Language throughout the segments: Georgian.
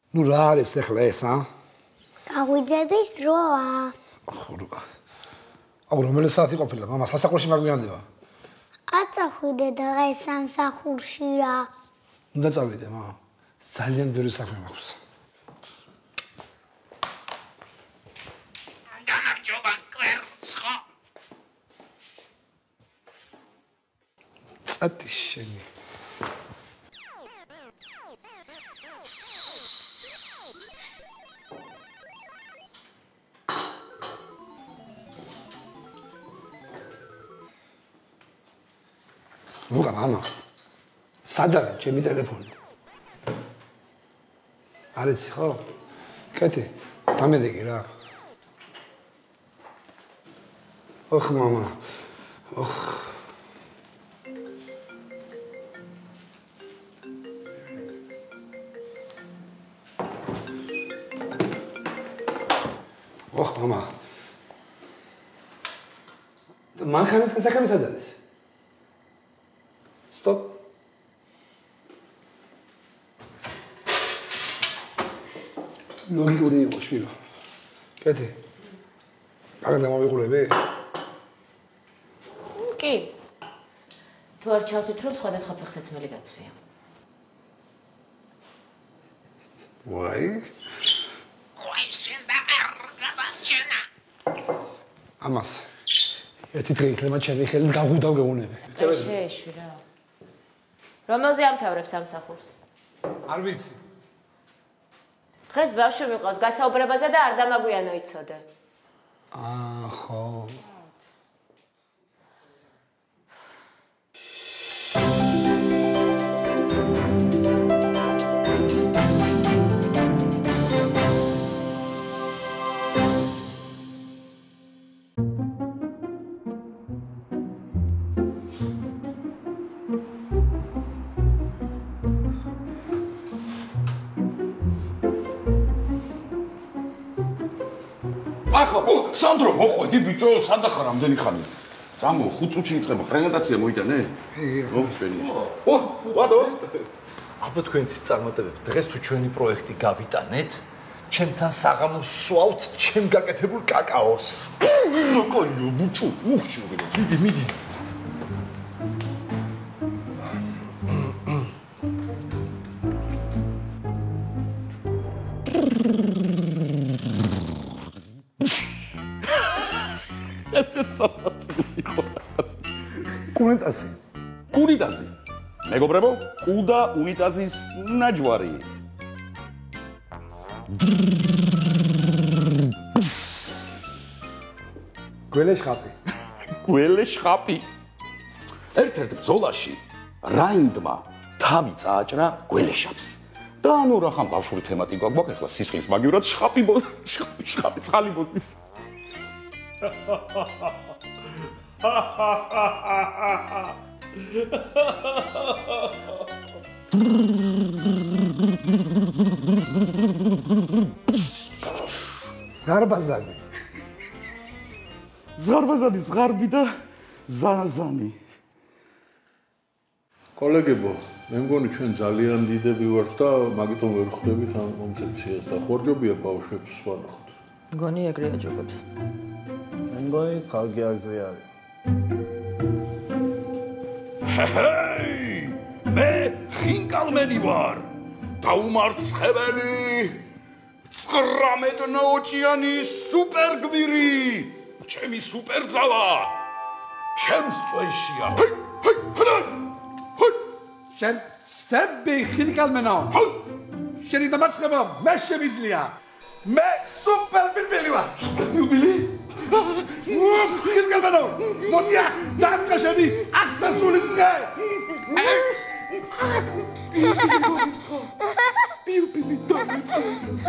ნუ რა არის ახლა ეს, ა? გაღვიძების დროა. აუ რომელი საათი ყოფილა? მამა სასახლეში მაგვიანდება. აწახვიდე და დღეს სამსახურში რა. უნდა წავიდე, მამა. ძალიან ბევრი საქმე მაქვს. განარჯობა კვერცხო. წათი შენი. ლუკა მამა. სად არის ჩემი ტელეფონი? არის ხო? კეთე, დამედეგი რა. ოხ მამა. ოხ. ოხ მამა. მანქანის გასახები სად არის? Stop. ლოგიკური იყო შვილო. კეთე. კარგად გამოვიყურები? კი. თუ არ ჩავთვით რომ სხვადასხვა ფეხსაცმელი გაცვია. ვაი. ვაი, შენ და არ გადაჩენა. ამას. ერთი დღე იქნება ჩემი ხელით გაღუდავ გეუნები. შეეშვი რა. რომელზე ამთავრებ სამსახურს? არ ვიცი. დღეს ბავშვი მიყავს გასაუბრებაზე და არ დამაგვიანო იცოდე. ხო. ახლა სანდრო მოყვედი ბიჭო სადახარ ამდენი ხანი ძამო 5 წუთში იწყება პრეზენტაცია მოიტანე ო ჩვენი ო ვადო აბა თქვენც წარმატებები დღეს თუ ჩვენი პროექტი გავიტანეთ ჩემთან საღამოს სვავთ ჩემ გაკეთებულ კაკაოს როკოიო ბუჩუ უხში მიდი კუნიტაზი მეგობრებო კუდა უნიტაზის ნაჯვარი გველეშხაპი ერთ-ერთ ბრძოლაში რაინდმა თავი წააჭრა გველეშაპს და ანუ რა ხან ბავშვური თემატიკა გვაქვს ახლა სისხლის მაგივრად შხაპი წყალი მოდის ზარბაზანი ზღარბი და ზანაზანი კოლეგებო მე მგონი ჩვენ ძალიან დიდები ვართ და მაგიტომ ვერ ხვდებით ამ კონცეფციას და ხორჯობია ბავშვებს ვანახოთ მგონი ეგრეა ჯობებს მე მგონი ხალხი აგზე არის მე ხინკალმენი ვარ დაუმარცხებელი 19 ნაოჭიანი სუპერგმირი ჩემი სუპერძალა ჩემს წვეშია შენ სტები ხინკალმენო შენი დამარცხება მე შემიძლია მე სუპერბილბილი ვარ ბილბილი ხინკალმენო მოდია დამკაშენი ახსასულის დღე ბილბილი დამკაშენი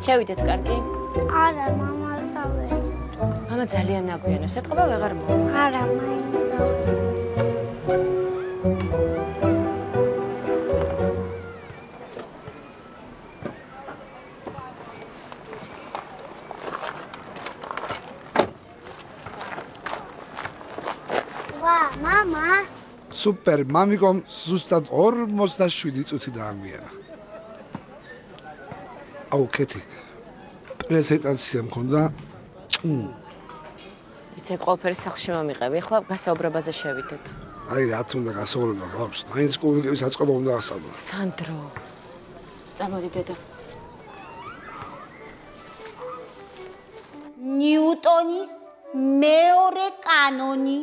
შევიდეთ კარგი? არა, მამა დავედი. მამა ძალიან ნაგვიანებს. ეთყობა ვეღარ მოვა. არა, მაინდა. მამა. სუპერ, მამიკომ ზუსტად 47 წუთი დაამიერა. აუ, კეთი. პრეზენტაცია მქონდა. იცი ყველაფერი სახლში მომიყევი. ახლა გასაუბრებაზე შევიდეთ. აი, რათ უნდა გასაუბრება ბავშვს. მაინც კუბიკების აწყობა უნდა ასწავლო. სანდრო. წამოდი დედა. ნიუტონის მეორე კანონი.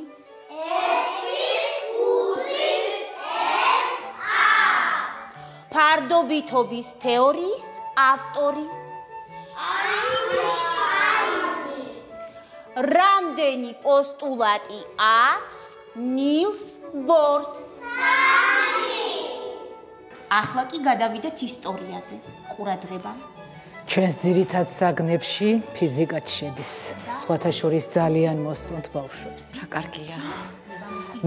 ფარდობითობის თეორიის ავტორი. რამდენი პოსტულატი აქვს ნილს ბორს? ახლა კი გადავიდეთ ისტორიაზე. ყურადღება. ჩვენს ძირითად საგნებში ფიზიკაც შედის. სხვათა შორის ძალიან მოსწონთ ბავშვებს. რა კარგია.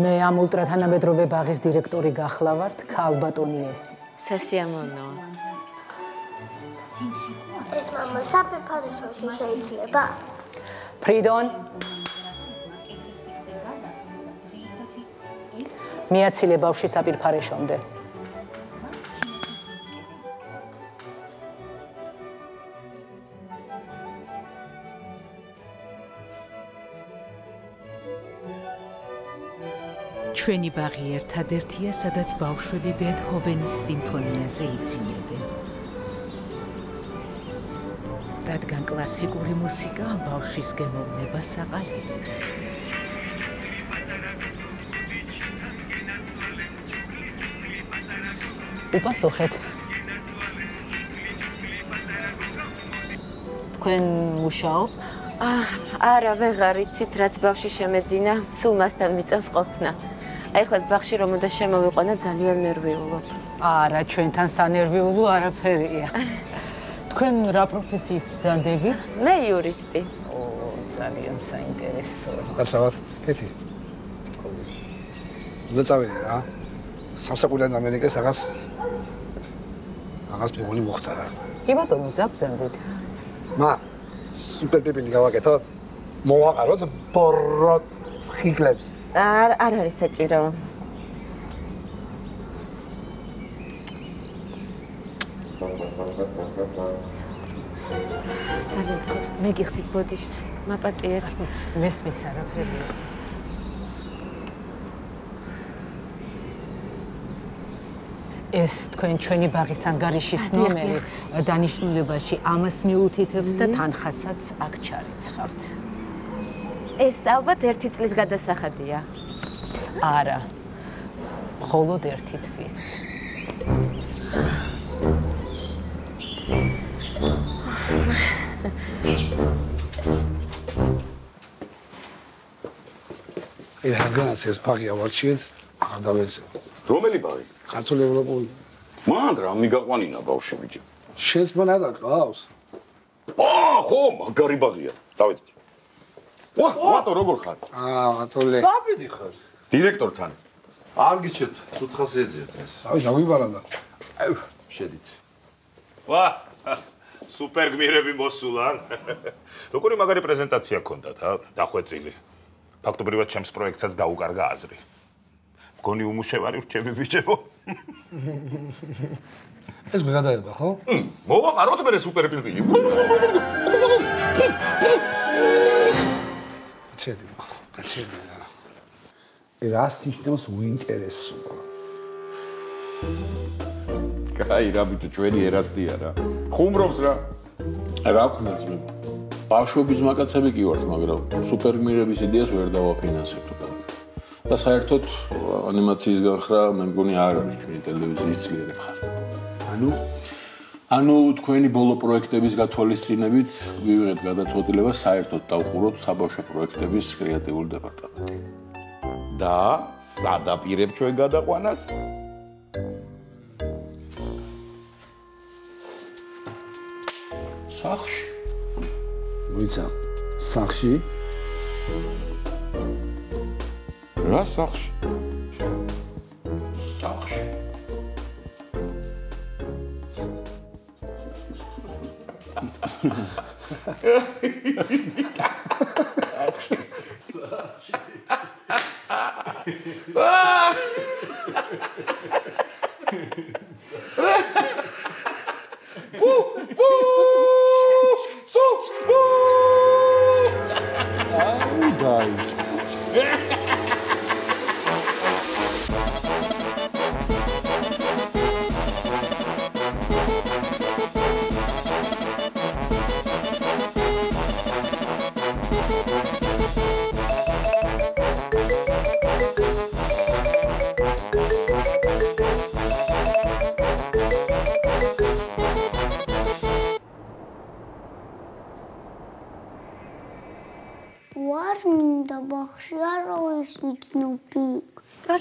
მე ამ ულტრათანამედროვე ბაღის დირექტორი გახლავართ, ქალბატონიეს. სასიამოვნოა. ეს მამა საფერფარისოში შეიძლება? ფრიდონ. მიაცილე ბავშვი საპირფარეშომდე. ჩვენი ბაღი ერთადერთია, სადაც ბავშვები ბეთჰოვენის სიმფონიაზე იცინებენ. რადგან კლასიკური მუსიკა ბავშვის გემოვნებას აყალიბებს. უპასუხეთ. თქვენ მუშაობ? არა, ვეღარ იცით, რაც ბავშვი შემეძინა, სულ მასთან მიწევს ყოფნა. აი ხლას ბაღში რომ უნდა შემოვიყვანო, ძალიან ნერვიულობ. არა, ჩვენთან სანერვიულო არაფერია. თქვენ რა პროფესიის ბრძანდები? მე იურისტი. ძალიან საინტერესო. გასავათ, კეთი. უნდა წავიდე რა. სამსაყუდიდან ამერიკას რაღაც მეგონი მოხდა რა. კი ბატონო, ძაბძანდით. მა სუპერ პიპინი გავაკეთოთ. მოვაყაროთ ბოროტ ხიკლებს. არ არის საჭირო. სალუტად, მე გიხდით ბოდიშს, მაპატიეთ. მესმის არაფერია. ეს თქვენ ჩვენი ბაღის ანგარიშის ნომერი დანიშნულებაში ამას მიუთითებთ და თანხასაც აქ ჩარიცხავთ. ეს ალბათ 1 წლის გადასახადია. არა. მხოლოდ 1 თვის. რადგანაც ეს ბაღი ავარჩიეთ, აღარ დავეცე. რომელი ბაღი? ქართული ევროპული. მან რა მიგაყვანინა ბავშვი ბიჭი. შენს მან არ გყავს? ხო, მაგარი ბაღია. დავიდეთ. ვატო როგორ ხარ? ვატოლე. საბიდი ხარ. დირექტორთან. არ გიჩვენთ, ცუთხას ეძიეთ ეს. აი, დავიბარა და. შედით. ვა, სუპერ გმირები მოსულან. როგორი მაგარი პრეზენტაცია გქონდათ, დახვეწილი. ფაქტობრივად ჩემს პროექტსაც დაუკარგა აზრი. მგონი უმუშევარი რჩები ბიჭებო. ეს მეგადაება, ხო? მოვაყაროთ მე სუპერ პილპილი. ჩედი, გაჩერდი რა. რას ნიშნავს უინტერესოა? კაი რა ბიჭო, ჩვენი ერასტია რა. ხუმრობს რა. რა ვქნა ძმებო? ბავშვობის მაკაცები კი ვართ, მაგრამ სუპერგმირების იდეას ვერ დავაფინანსებთ უკვე. და საერთოდ ანიმაციის განხრა მე მგონი არ არის ჩვენი ტელევიზიის ძლიერი მხარე. ანუ თქვენი ბოლო პროექტების გათვალისწინებით ვივიღეთ გადაწყვეტილება საერთოდ დავყუროთ საბავშვო პროექტების კრეატიულ დეპარტამენტი. და სადაპირებ ჩვენ გადაყვანას? სახლში. ვიცა, სახლში? რა სახლში? სახლში.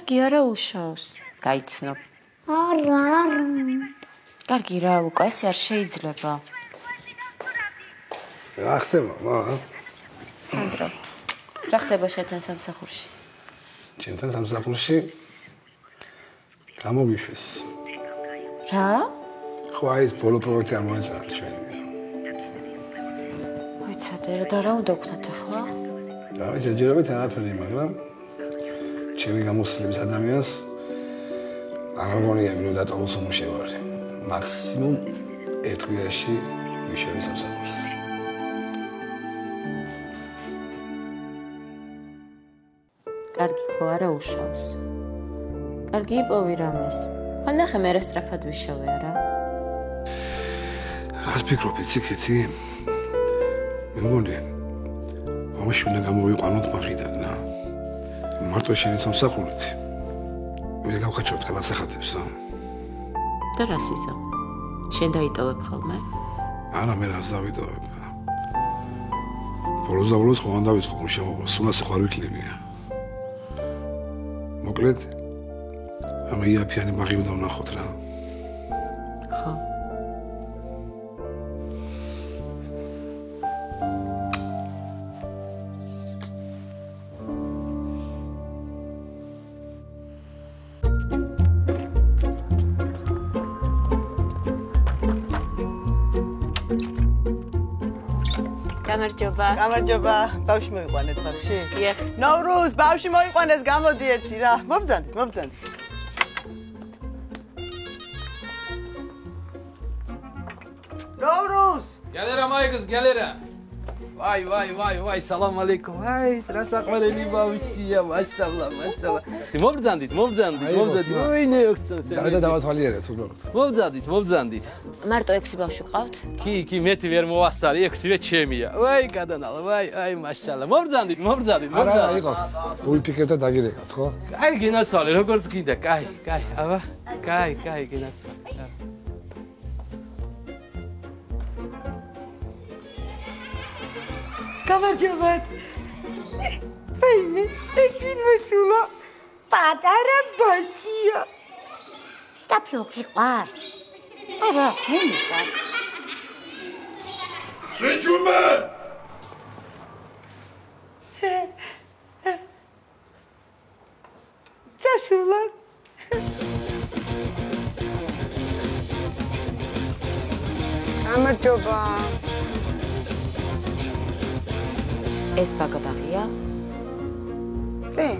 კარგი არა უშავს. გაიცნობ. არა. კარგი რა, ლუკა, ეს არ შეიძლება. რა ხდება, მამა? სანდრო. რა ხდება შენთან სამსახურში? ჩემთან სამსახურში გამოგიშვეს. რა? ხო, აი ეს ბოლო პროექტი არ მოეწონათ ჩვენი. ვიცადე, და რა უნდა ვქნათ ახლა? ჯერჯერობით არაფერი, მაგრამ ჩემი გამოცდილების ადამიანს არ მგონია ვინ უნდა ტოვოს უმუშევარი. მაქსიმუმ ერთ კვირაში ვიშოვე სამსახურს. კარგი ხო არა უშავს. კარგი იპოვი რამეს. ხან ნახე მე სწრაფად ვიშოვე არა? რას ფიქრობ იცი ქეთი? მე მგონი ამაში უნდა გამოვიყვანოთ მახიდან რა. მარტო შენი სამსახურით. მე გავხაჩავთ განასახადებს რა. და რას ისა? შენ დაიტოვებ ხოლმე? არა მე რას დავიტოვებ. ბოლოს ხო არ დავიწყო მუშაობა, სულაც ხარ ვიქნებია. მოკლედ ამ იაფიანი ბაღი უნდა ვნახოთ რა. ხო. გამარჯობა. ბავშვი მოიყვანეთ ბაღში? დიახ. ნოვრუზ, ბავშვი მოიყვანეს, გამოდი ერთი რა. მობრძანდით. ნოვრუზ! გალერა მაიგს, გალერა. ვაი, სალამ ალეიკუმ. აი, რა საყვარელი ბავშვია, მაშალა. მობრძანდით. ვინე ოქცონს. და დავათვალიერეთ უბრალოდ. მობრძანდით. მარტო 6 ბავშვი ყავთ? კი, მეტი ვერ მოვასწარი, 6-ვე ჩემია. ვაი, გადანალა, აი, მაშალა. მობრძანდით. არა, იყოს. უიფიქრეთ და დაგირეკავთ, ხო? კაი, გინაცვალე, როგორც გინდა, კაი, აბა. კაი, გინაცვალე. გამარჯობათ. ეს ვინ მოსულა? პატარა ბაჭია. სტაფლო გიყვარს? არა, მე მიყვარს. სვიჩუმე! წასულა. გამარჯობა. ეს ბაგაბაღია? კი.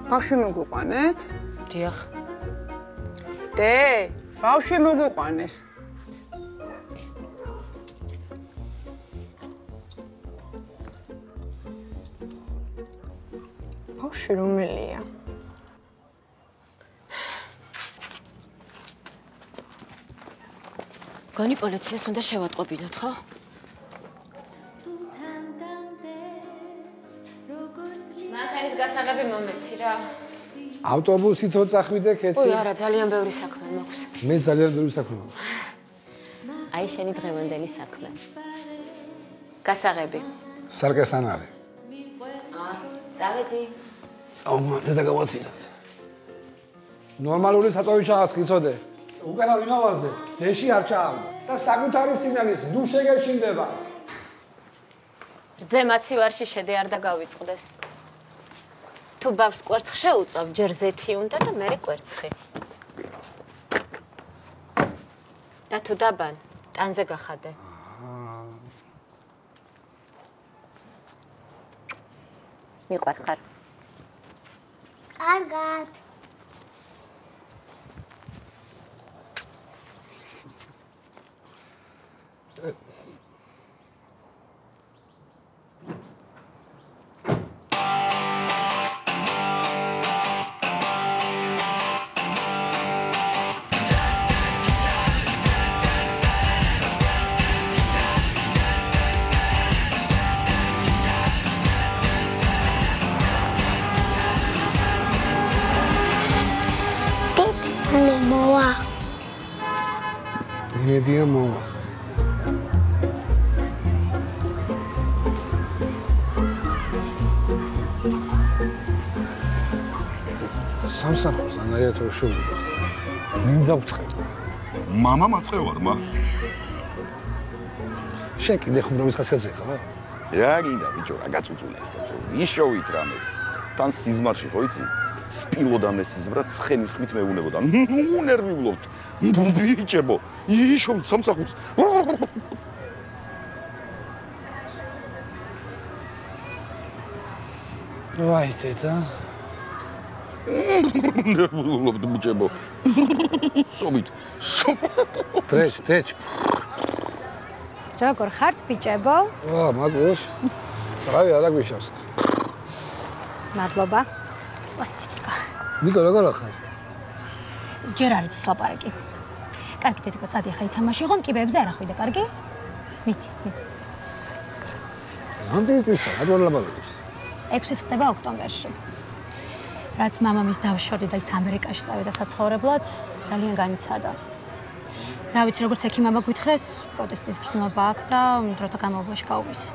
ბავშვი მოგვიყვანეთ? დიახ. ბავშვი მოგვიყვანეს. ბავშვი რომელია? გონი პოლიციას უნდა შევატყობინოთ, ხო? მანქანის გასაღები მომეცი რა. ავტობუსით წახვიდე ქეთი? ой, არა, ძალიან ბევრი საქმე მაქვს. მე ძალიან ბევრი საქმე მაქვს. აი შენი დღევანდელი საქმე. გასაღები. სარკესთან არის. წავედი. წავმოდე და გავაცინოთ. ნორმალური საწვავი ჩაასკიცოდე. უკანა ვიმავაზე, დეში არ ჩაავდა და საკუთარი სინანის ნუ შეგეშინდება. რძე მაცივარში შედი არ დაგავიწყდეს. თუ ბავშვს კვერცხ შეუწევ, ჯერ ზეთი უნდა და მერე კვერცხი. და თუ დაბან, ტანზე გახადე. მიყვარხარ. კარგად. იმედია მოვა. სამსახურს ანაიათ ვშოვიდა. ვინ დავწყება? მამა მაწყევარ, მა. შენ კიდე ხუმრობის ხასიათზე ხარ? რა გინდა ბიჭო, რა გაწუწუნებს კაცო. იშოვით რამეს. თან სიზმარში ხო იცი? სპილოდა მე სიზმრა ცხენის ხმით მეუნებოდა. უნერვიულობთ. ბიჭებო, იშოვით სამსახურს. ვაი, თეთა. უნერვიულობთ ბიჭებო. სობით. ტრეჩ. როგორ ხართ ბიჭებო? მაგოს. აი, არა გვიშავს. მადლობა. ნიკო, როგორ ხარ? ჯერ არ იცის ლაპარაკი. კარგი დედიკო, წადი ახლა ითამაში, ხომ კიბეებზე არ ახვიდე, კარგი? მიდი. რამდენი წელია, რადგან ლაპარაკობს? 6-ის ხდება ოქტომბერში. რაც მამამის დავშორდი და ის ამერიკაში წავიდა საცხოვრებლად, ძალიან განიცადა. რა ვიცი, როგორც ექიმმა გვითხრეს, პროტესტის გრძნობა აქვს და დროთა განმავლობაში გაუვისი.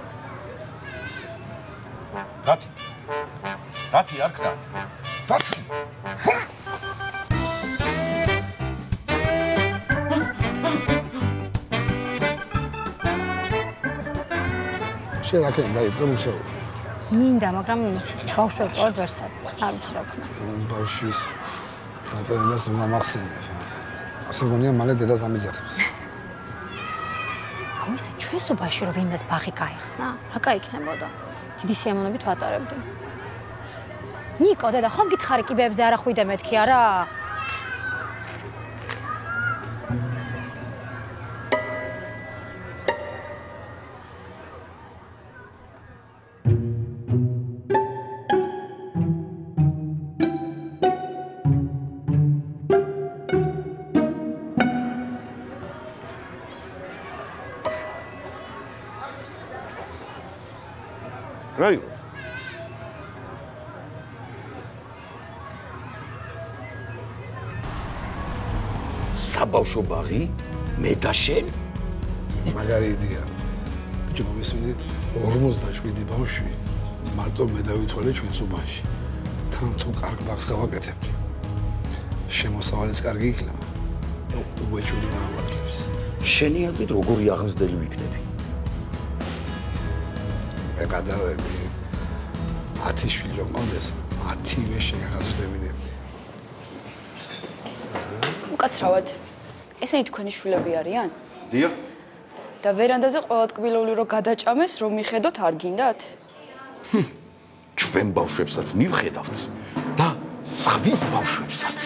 დათი არ ქნა. დათი. შენ აქ დაიწყო მუშაობა. მინდა, მაგრამ ბავშვებს ყოველ ვერსად, არ ვიცი რა ვქნა. ბავშვის პროტეინას უნდა მახსენებ. ასე გონია მალე დედას ამიძახებს. აუ ისე ჩვენს უბაში რომ ვინმეს ბაღი გაიხსნა, რა გაიქნებოდა? დიდი სიამოვნებით ვატარებდი. ნიკო, დედა, ხომ გითხარი კიბეებზე არ ახვიდე მეთქი, არა? რაი? საბავშვო ბაღი? მე და შენ? მაგარი იდეა. ბიჭო, მოვისმინე 57 ბავშვი მარტო მე დავითვალე ჩვენს უბანში. თან თუ კარგ ბაღს გავაკეთებთ. შემოსავალიც კარგი იქნება. უეჭველი გამართლებს. შენი აზრით როგორი აღზრდელი ვიქნები? მე გადავები 10 შვილი რომ მომდეს 10-ვე შეგაღაზრდებინები. უკაცრავად. ესენი თქვენი შვილები არიან? დიახ. და ვერანდაზე ყოველდღიურული რო გადაჭამეს, რომ მიხედოთ არ გინდათ? ჩვენ ბავშვებსაც მივხედავთ და სხვის ბავშვებსაც.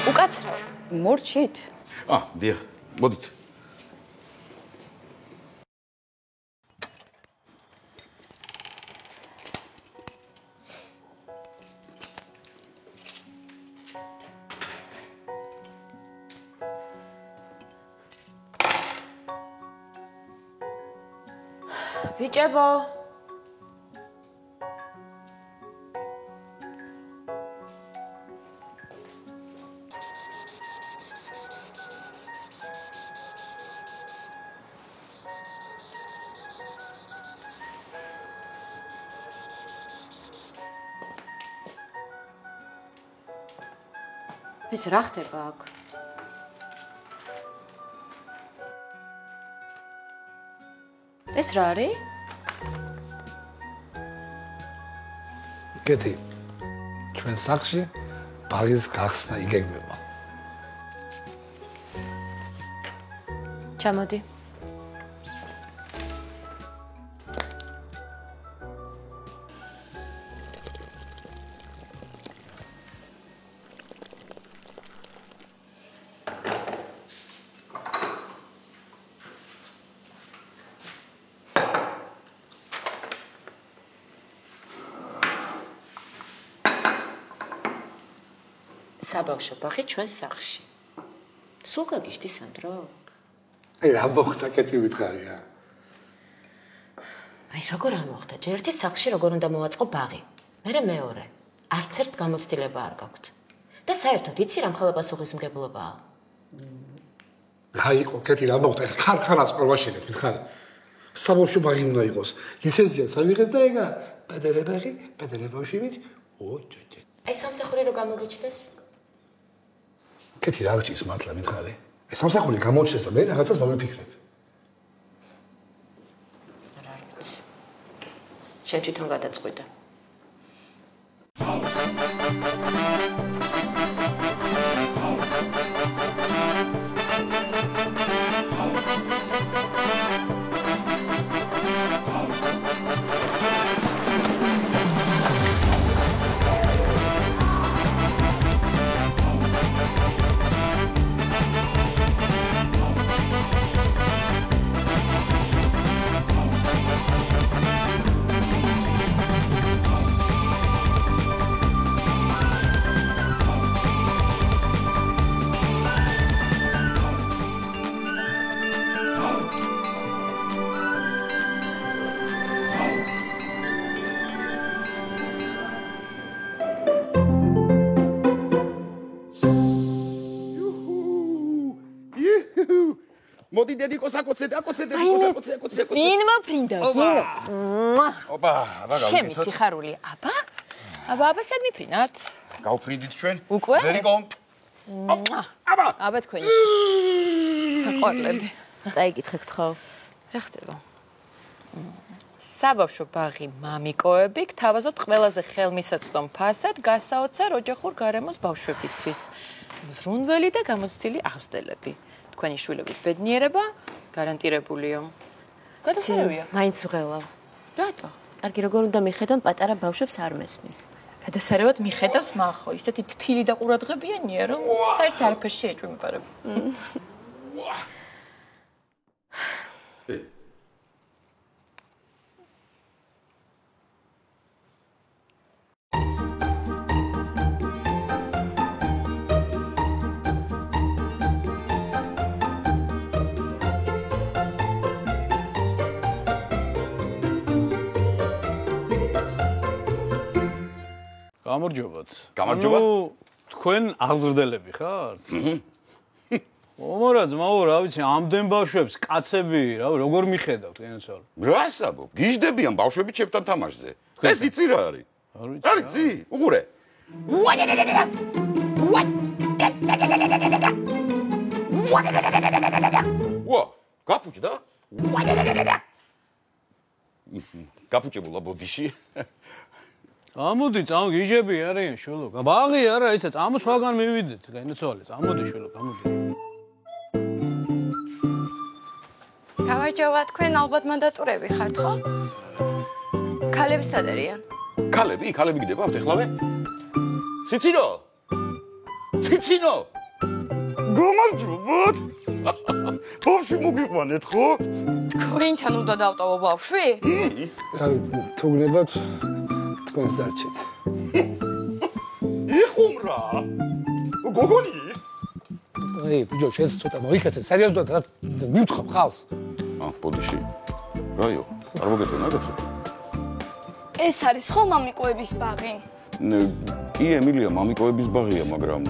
უკაცრავ, მორჩით? დიახ, მოდით. ბიჭებო. ეს რა ხდება აქ? ეს რა არის? კეთი. ჩვენ სახლში ბაღის გახსნა იგეგმება. ჩამოდი. საბავშვო ბაღი ჩვენ სახლში. სულ გაგიჟდი სანდრო? აი რა მოხდა კეთი ვითხარია. აი როგორ ამოხდა? ჯერ ერთი სახლში როგორ უნდა მოვაწყო ბაღი. მერე მეორე. არც ერთს გამოცდილება არ გაქვთ. და საერთოდ იცი რა მხოლოდ უღისმგებლობაა? რა იყო კეთი რა მოხდა? ხარ სკოლაშენებ ვითხარი. საბავშვო ბაღი უნდა იყოს. ლიცენზიას ავიღებ და ეგა პედერე ბავშვით. აი სამსახური რო გამოგიჩნდეს? კეთი რა გჭირს მართლა მითხარი? ეს სამსახური გამოჩნდეს და მე რაღაცას მომიფიქრებ. რა ვიცი. შენ თვითონ გადაწყვიტე. მოდი დედიკო საკოცე აკოცე. ვინ მოფრინდა? ოპა, აბა გავიქეთ. ჩემი სიხარული, აბა სად მიფრინათ? გავფრინდით ჩვენ. უკვე? დედიკო. აბა თქვენი საყვარლები. წაიკითხეთ ხო? რა ხდება? საბავშვო ბაღი მამიკოები გთავაზობთ ყველაზე ხელმისაწვდომ ფასად გასაოცარ ოჯახურ გარემოს ბავშვებისთვის. მზრუნველი და გამოცდილი აღზრდელები. თქვენი შვილების ბედნიერება გარანტირებულია. გადასარევია. მაინც ვღელავ. რატო? კარგი, როგორ უნდა მიხედონ პატარა ბავშვებს არ მესმის. გადასარევად მიხედავს მახო, ისეთი თბილი და ყურადღებიანია, რომ საერთოდ არაფერს შეეჭვმიპარებ. გამარჯობათ. გამარჯობა. თქვენ აღზრდელები ხართ? ომარა ძმაო, რა ვიცი, ამდენ ბავშვებს, კაცები, რა როგორ მიხედავთ ენცალ? რა საბობ? გიჟდებიან ბავშვები ჩემთან თამაშზე. ეს იცი რა არის? არ იცი? უყურე. ვა, გაფუჭდა? გაფუჭებულა ბოდიში. ამოდი, გიჟები არიან შულო. ბაღი არა, ისა წამო სხვაგან მივიდეთ, განიცვალე, ამოდი შულო, გამოდი. გამარჯობა, თქვენ ალბათ მანდატურები ხართ, ხო? ქალები სად არიან? ქალები გიდებავთ ეხლავე? ციცინო! გამარჯობათ! ბავშვი მოგიყვანეთ, ხო? თქვენთან უნდა დავტოვო ბავშვი? თუ გნებათ თქვენს დარჩეთ. იხუმრა. გოგონი? აი, ბიჭო, შენ ცოტა მოიხეთე, სერიოზულად რა მივთხოვ ხალხს. ბოდიში. რაიო, არ მოგეწონა კაცო? ეს არის ხო მამიკოების ბაღი? კი, ემილია, მამიკოების ბაღია, მაგრამ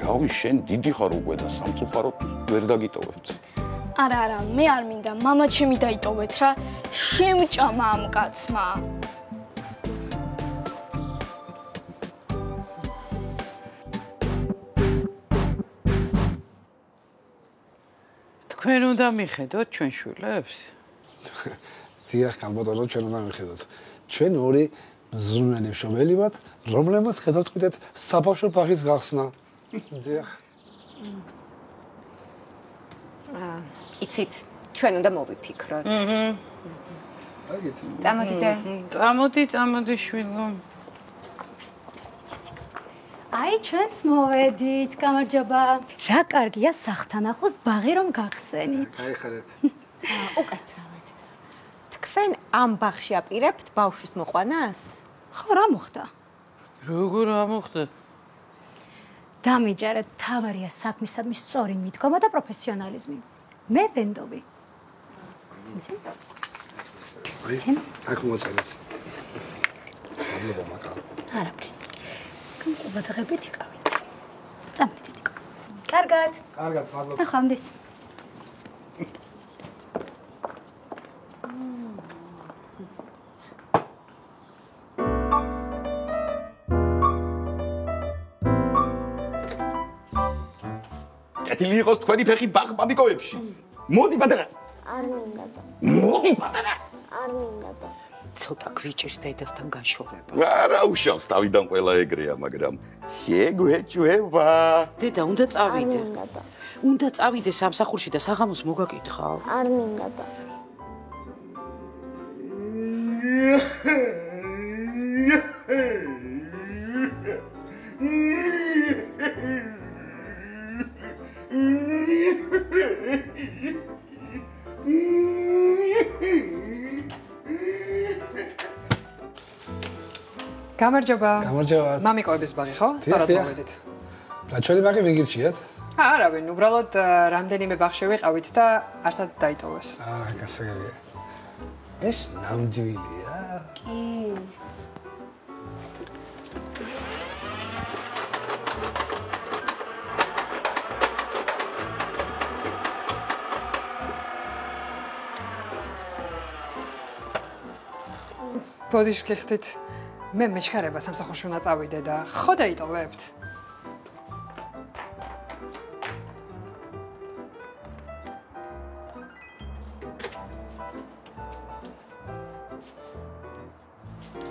რავი, შენ დიდი ხარ უკვე და სამწუხაროდ ვერ დაგიტოვებთ. არა, მე არ მინდა, მამა ჩემი დაიტოვეთ რა. შემჭამა ამ კაცმა. თქვენ უნდა მიხედოთ ჩვენ შვილებს? დიახ, კალბატონო, ჩვენ უნდა მიხედოთ. ჩვენ ორი მზრუნველი მშობელი ვართ, რომლებმაც გადავწყვიტეთ საბავშვო ბაღის გახსნა. დიახ. იცით, ჩვენ უნდა მოვიფიქროთ. წამოდი შვილო. აი, ჩვენც მოვედით, გამარჯობა. რა კარგია სახლთან ახლოს ბაღი რომ გახსენით. აიხარეთ. უკაცრავად. თქვენ ამ ბაღში აპირებთ ბავშვის მოყვანას? ხო, რა მოხდა? როგორ ამოხდა? დამიჯერეთ, თავარია საქმისადმი სწორი მიდგომა და პროფესიონალიზმი. მე ვენდობი. აი, აქ მოწერეთ. მადლობა მაკა. არაფრის. გამყობადღებით იყავით. წამით დიდიკო. კარგად. კარგად, მადლობა. ნახვამდის. კეთილი იყოს თქვენი ფეხი ბაღ-ბაბიკოებში. მოდი პატარა. არ მინდა. მოდი პატარა. არ მინდა. ცოტა გვიჭირს დედასთან გაშორება. არა უშავს თავიდან ყველა ეგრეა, მაგრამ შეგვეჭვება. დედა, უნდა წავიდე. უნდა წავიდე სამსახურში და საღამოს მოგაკითხავ. არ მინდა. გამარჯობა. გამარჯობა. მამიკოების ბაღი ხო? სწორად მოვედით. და ჩვენი ბაღი ვინ გირჩიათ? არავინ, უბრალოდ რამდენიმე ბაღში ვიყავით და არსად დაიტოვეს. გასაგებია. ეს ნამდვილია? კი. ბოდიშ გიხდით. მე მეჩქარება სამსახურში უნდა წავიდე და ხო დაიტოვებთ?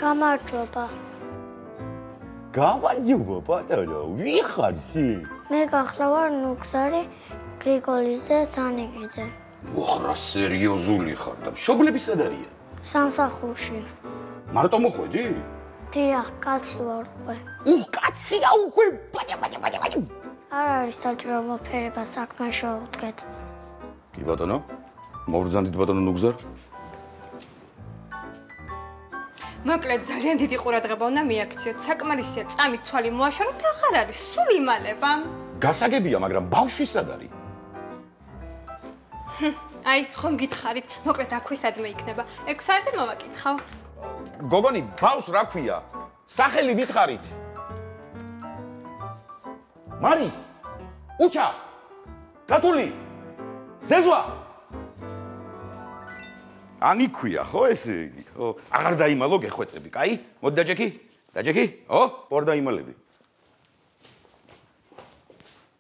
გამარჯობა. გამარჯობა პატარა, ვიხარ სი? მე გახლავარ ნუგზარი გრიგოლიძე სანიკიძე. უხრა სერიოზული ხარ და მშობლები სად არიან? სამსახურში. მარტო მოხვედი? დიახ, კაცი ვარ უკვე. კაცია უკვე, ბაჭა. არ არის საჭირო მოფერება საქმე შევუდგეთ. კი ბატონო, მოვრძანდით ბატონო ნუგზარ. მოკლედ ძალიან დიდი ყურადღება უნდა მიაქციოთ. საკმარისია წამით თვალი მოაშოროთ და აღარ არის სულ იმალება. გასაგებია, მაგრამ ბავშვი სად არის? აი, ხომ გითხარით, მოკლედ აქვე სადმე იქნება. 6 საათი მოვაკითხავ. გოგონი, ბავშვს რა ქვია? სახელი მითხარით. მარი, უჩა, კათული, ზეზვა. ანი ქვია, ხო ესე იგი? ხო, აღარ დაიმალო გეხვეწები, კაი? მოდი დაჯექი? დაჯექი? ო, ორ დაიმალები.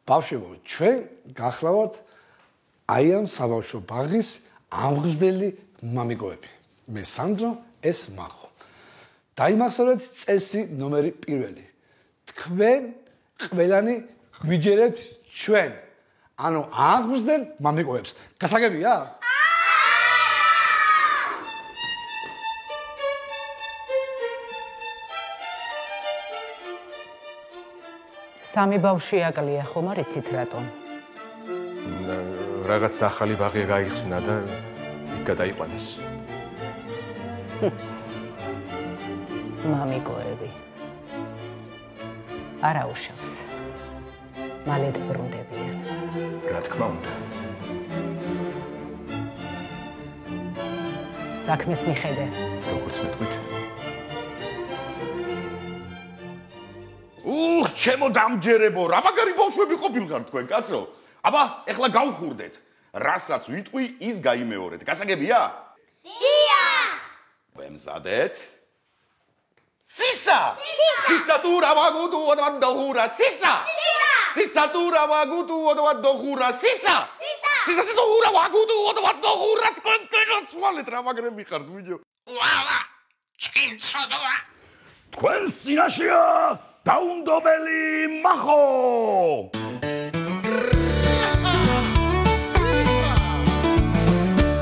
ბავშვებო, ჩვენ გახლავართ აი ამ საბავშვო ბაღის ამღრსდელი მამიკოები. მე სანდრო, ეს მახო. დაიმახსოვრეთ წესი ნომერი 1. თქვენ ყველანი გვიჯერებთ ჩვენ. ანუ ამღრსდელ მამიკოებს. გასაგებია? სამი ბავშვი აკლია, ხომ არ იცით რატომ? რაღაც ახალი ბაღი გაიხსნა და იქ გადაიყვანეს. მამიკოები. არა უშავს. მალე დაბრუნდებიან. რა თქმა უნდა. საქმეს მიხედე. როგორც მეტყვით. ჩემო დამჯერებო, რა მაგარი ბავშვები ყოფილიყარ თქვენ, კაცო? აბა, ეხლა გავხურდეთ. რასაც ვიტყვი, ის გაიმეორეთ. გასაგებია? დიახ! ვემზადეთ? სისა! სისა თუ რა ვაგუდუ ოდვადოხურა, სისა! სისა თუ რა ვაგუდუ ოდვადოხურა, სისა! სისა თუ რა ვაგუდუ ოდვადოხურა, თქვენ კენოს ვალეთ რა მაგრები ხართ, ვიდეო. ვალა, ჩკინცოდოა. თქვენს წინაშეა დაუნდობელი მახო.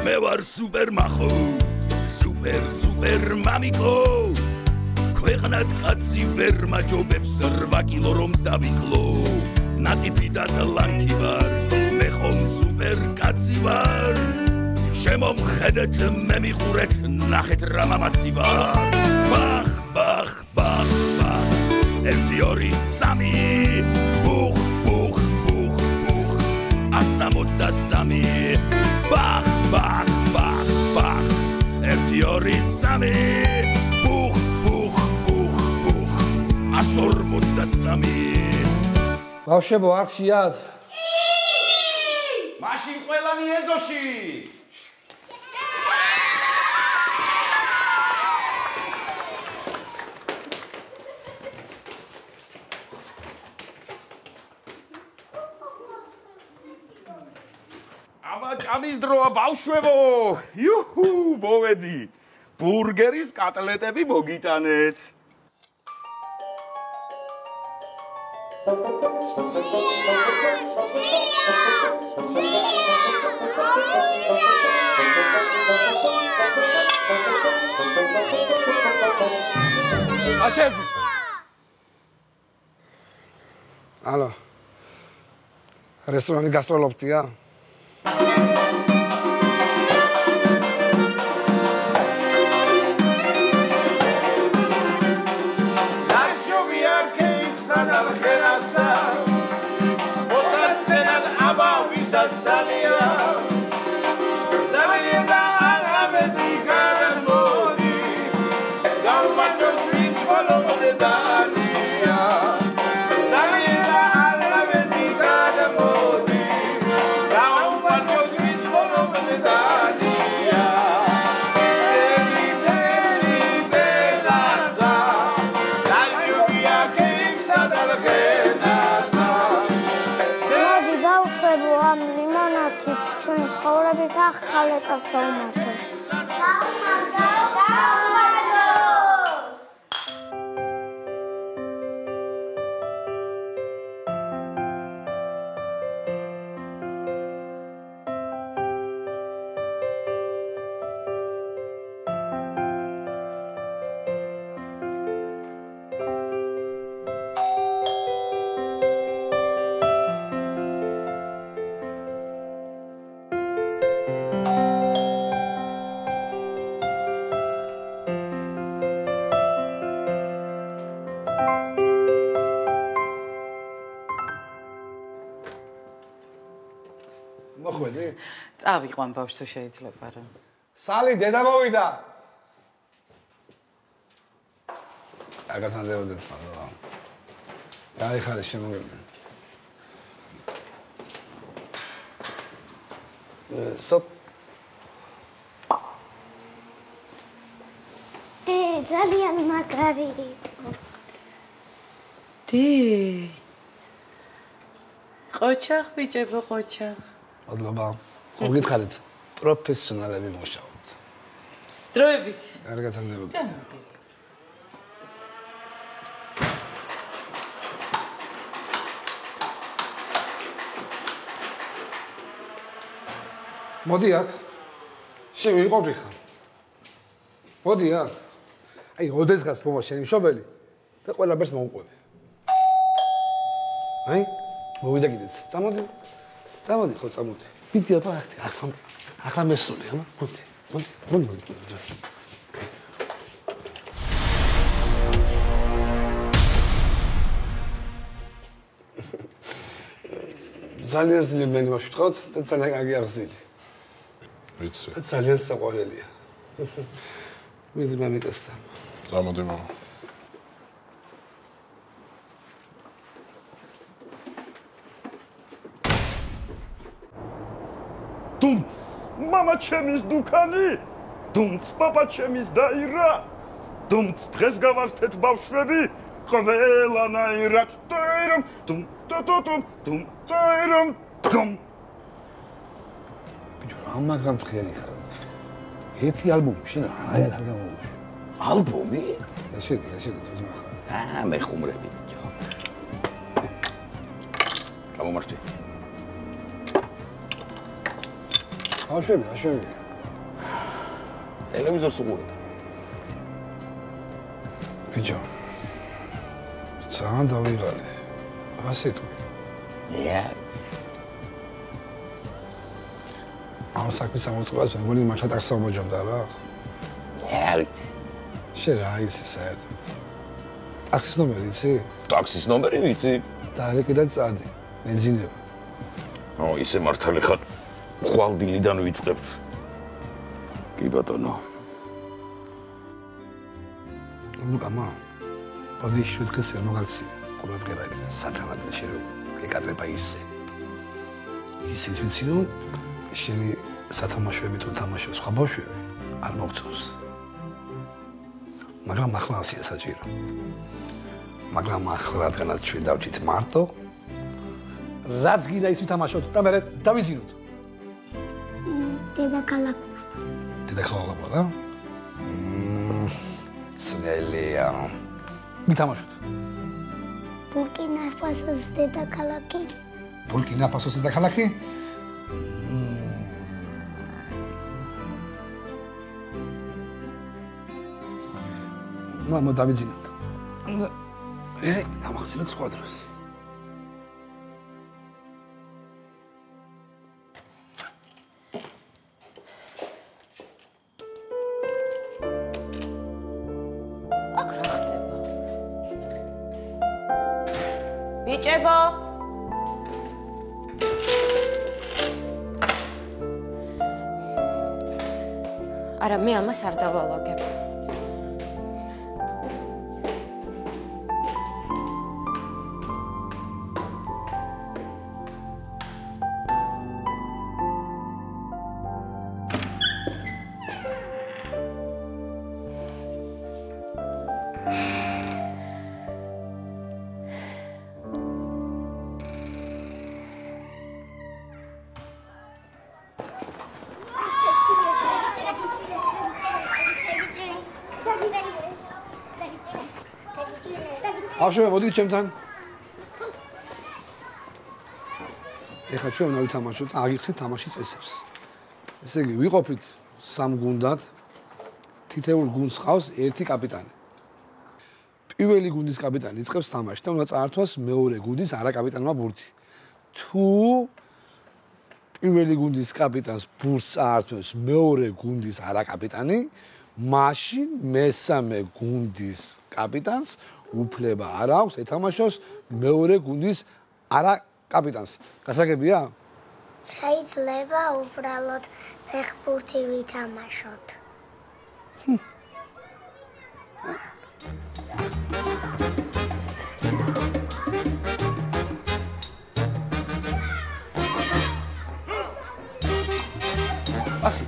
მე ვარ სუპერ მახო, სუპერ მამიკო. ქვეყნად კაცი ვერ მაჯობებს 8 კილო რომ დავიკლო. ნატიფი და ლანკი ვარ, მე ხომ სუპერ კაცი ვარ. შემომხედეთ, მე მიყურეთ, ნახეთ რა მამაცი ვარ. ბახ, ბახ, ბახ, ბახ. 1 2 3 ბუხ, ბუხ, ბუხ, ბუხ. 163. ბახ, ბახ, ბახ, ბახ. 1 2 3 ბუხ, ბუხ, ბუხ, ბუხ. 153. ბავშვებო, არ ხიათ? მაშინ ყველანი ეზოში. ჭამის დროა ბავშვებო. იუჰუ, მოვედი. ბურგერის კატლეტები მოგიტანეთ. აჩერდი. ალო. რესტორანი გასტროლობდია? ახალ ეტაპს გაუმარჯოს. მოხვედი? წავიყვან ბავშვს თუ შეიძლება რა. სალი დედა მოვიდა. არ გასანდებოდეთ ხოლმე. დაიხარე შემოგები. სტოპ. ძალიან მაგარი იყო. ყოჩახ ბიჭებო, ყოჩახ. მადლობა. ხო გითხარით, პროფესიონალები მუშაობთ. დროებით. არ გასანდებოდეთ. მოდი აქ. შევიყოფი ხარ. მოდი აქ. აი, ოდესღაც მოვა შენი მშობელი და ყველაფერს მოუყვები. აი, მოვიდა კიდეც. წამოდი. წამოდი, ხო, წამოდი. პიტი აბა ახლა მესწოლი, ამა? მოდი. ძალიან ძლიერი მაშინ ვთქვათ და ძალიან კარგი აღზრდილი. ვიცი. და ძალიან საყვარელია. მიდი მამიკასთან. წამოდი მამა. დუნც მამა ჩემის დუქანი, დუნც პაპა ჩემის დაირა, დუნც დღეს გავართეთ ბავშვები, ყველანაირად ტერომ, დუმ ტუტუმ, დუმ ტერომ, დუმ. ბიჭო, რა მაგრამ ფხენი ხარ. ერთი ალბომი შენ არ გამოვუშვი. ალბომი? შედი, მე ხუმრები ბიჭო. გამომართი. აშები. ტელევიზორს უყურებ. ბიჭო. ძალიან დავიღალე. ასე თუ. ამ საქმის ამოწყებას მეგონი მართლა ტაქსს ამოჯობდა რა. შენ რა ისე საერთოდ. ტაქსის ნომერი იცი? ტაქსის ნომერი ვიცი. და არა კიდე წადი. მეძინება. ისე მართალი ხარ. ხვალდილიდან ვიწყებთ. კი ბატონო. ლუკამა. ბოდიში დღეს ვერ მოგალცი. ყურადღება იქ სათანადო შერო. ეკადრება ისე. ისე ვიცი რომ შენი სათამაშოები თუ თამაშობ სხვა ბავშვები არ მოგწონს. მაგრამ ახლა ასია საჭირო. მაგრამ ახლა რადგანაც ჩვენ დავჭით მარტო, რაც გინდა ის ვითამაშოთ და მე დავიძინოთ. დედაქალაქმა რა? ძნელია. ვითამაშოთ. ბურკინა-ფასოს დედაქალაქი. ბურკინა-ფასოს დედაქალაქი? მამა დავიძინოთ. გამახსენეთ სხვა დროს. აქ რა ხდება? ბიჭებო! არა, მე ამას არ დავალაგებ. ბავშვებო, მოდით ჩემთან. ეხლა ჩვენ უნდა ვითამაშოთ, აგიხსნით თამაშის წესებს. ესე იგი, ვიყოფით სამ გუნდად. თითოეულ გუნდს ყავს ერთი კაპიტანი. პირველი გუნდის კაპიტანი იწყებს თამაშს და უნდა წაართვას მეორე გუნდის არაკაპიტანმა ბურთი. თუ პირველი გუნდის კაპიტანს ბურთს წაართვებს მეორე გუნდის არაკაპიტანი, მაშინ მესამე გუნდის კაპიტანს უფლება არ აქვს ეთამაშოს მეორე გუნდის არაკაპიტანს. გასაგებია? შეიძლება უბრალოდ ფეხბურთი ვითამაშოთ. ასი.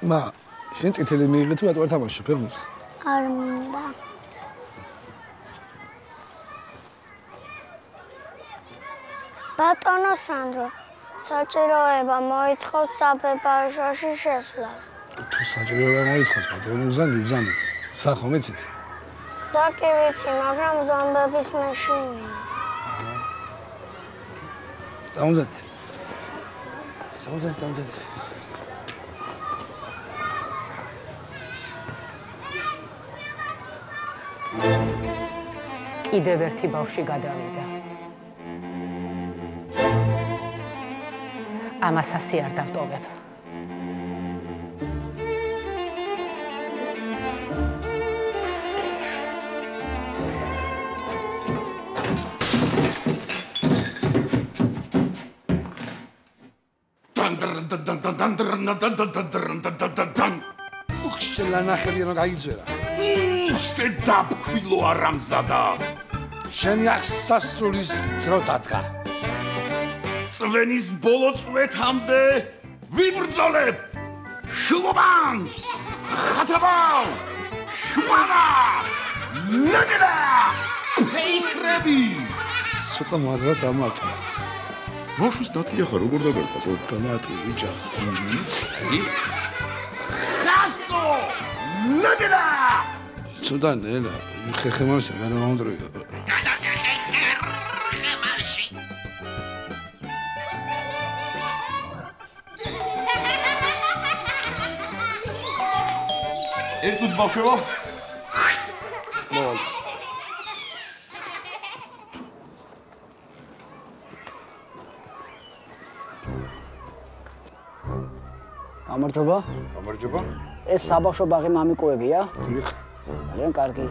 მა, შენ წითელი მიიღე თუ რატო არ თამაშობ ფეხბურთს? არ მინდა. ბატონო სანდრო, საჭიროება მოითხოვს საბებაშოში შესვლას. თუ საჭიროება მოითხოვს, ბატონო უზანით. სახო მეცით? ზაკი ვიცი, მაგრამ ზომბების მეშინია. დაუნდეთ. კიდევ ერთი ბავშვი გადავიდა. ამას ასე არ დავტოვებ. უხშელა ნახევი რომ გაიძვერა. შედაფქვილო არამზადა. შენი აღსასრულის დრო დადგა. წვენის ბოლო წვეთამდე ვიბრძოლებ შუბანს ხათაბავ შვარა ლეგედა ფეიქრები ცოტა მადლად დამატე მოშვის დათია ხარ როგორ დაგერყვა დამატე ბიჭა ხასტო ლეგედა ცოტა ნელა ხეხემალში რა მომდროა ერთუდ ბავშვებო მოვალ გამარჯობა. გამარჯობა. ეს საბავშვო ბაღი მამიკოებია? დიახ. ძალიან კარგი.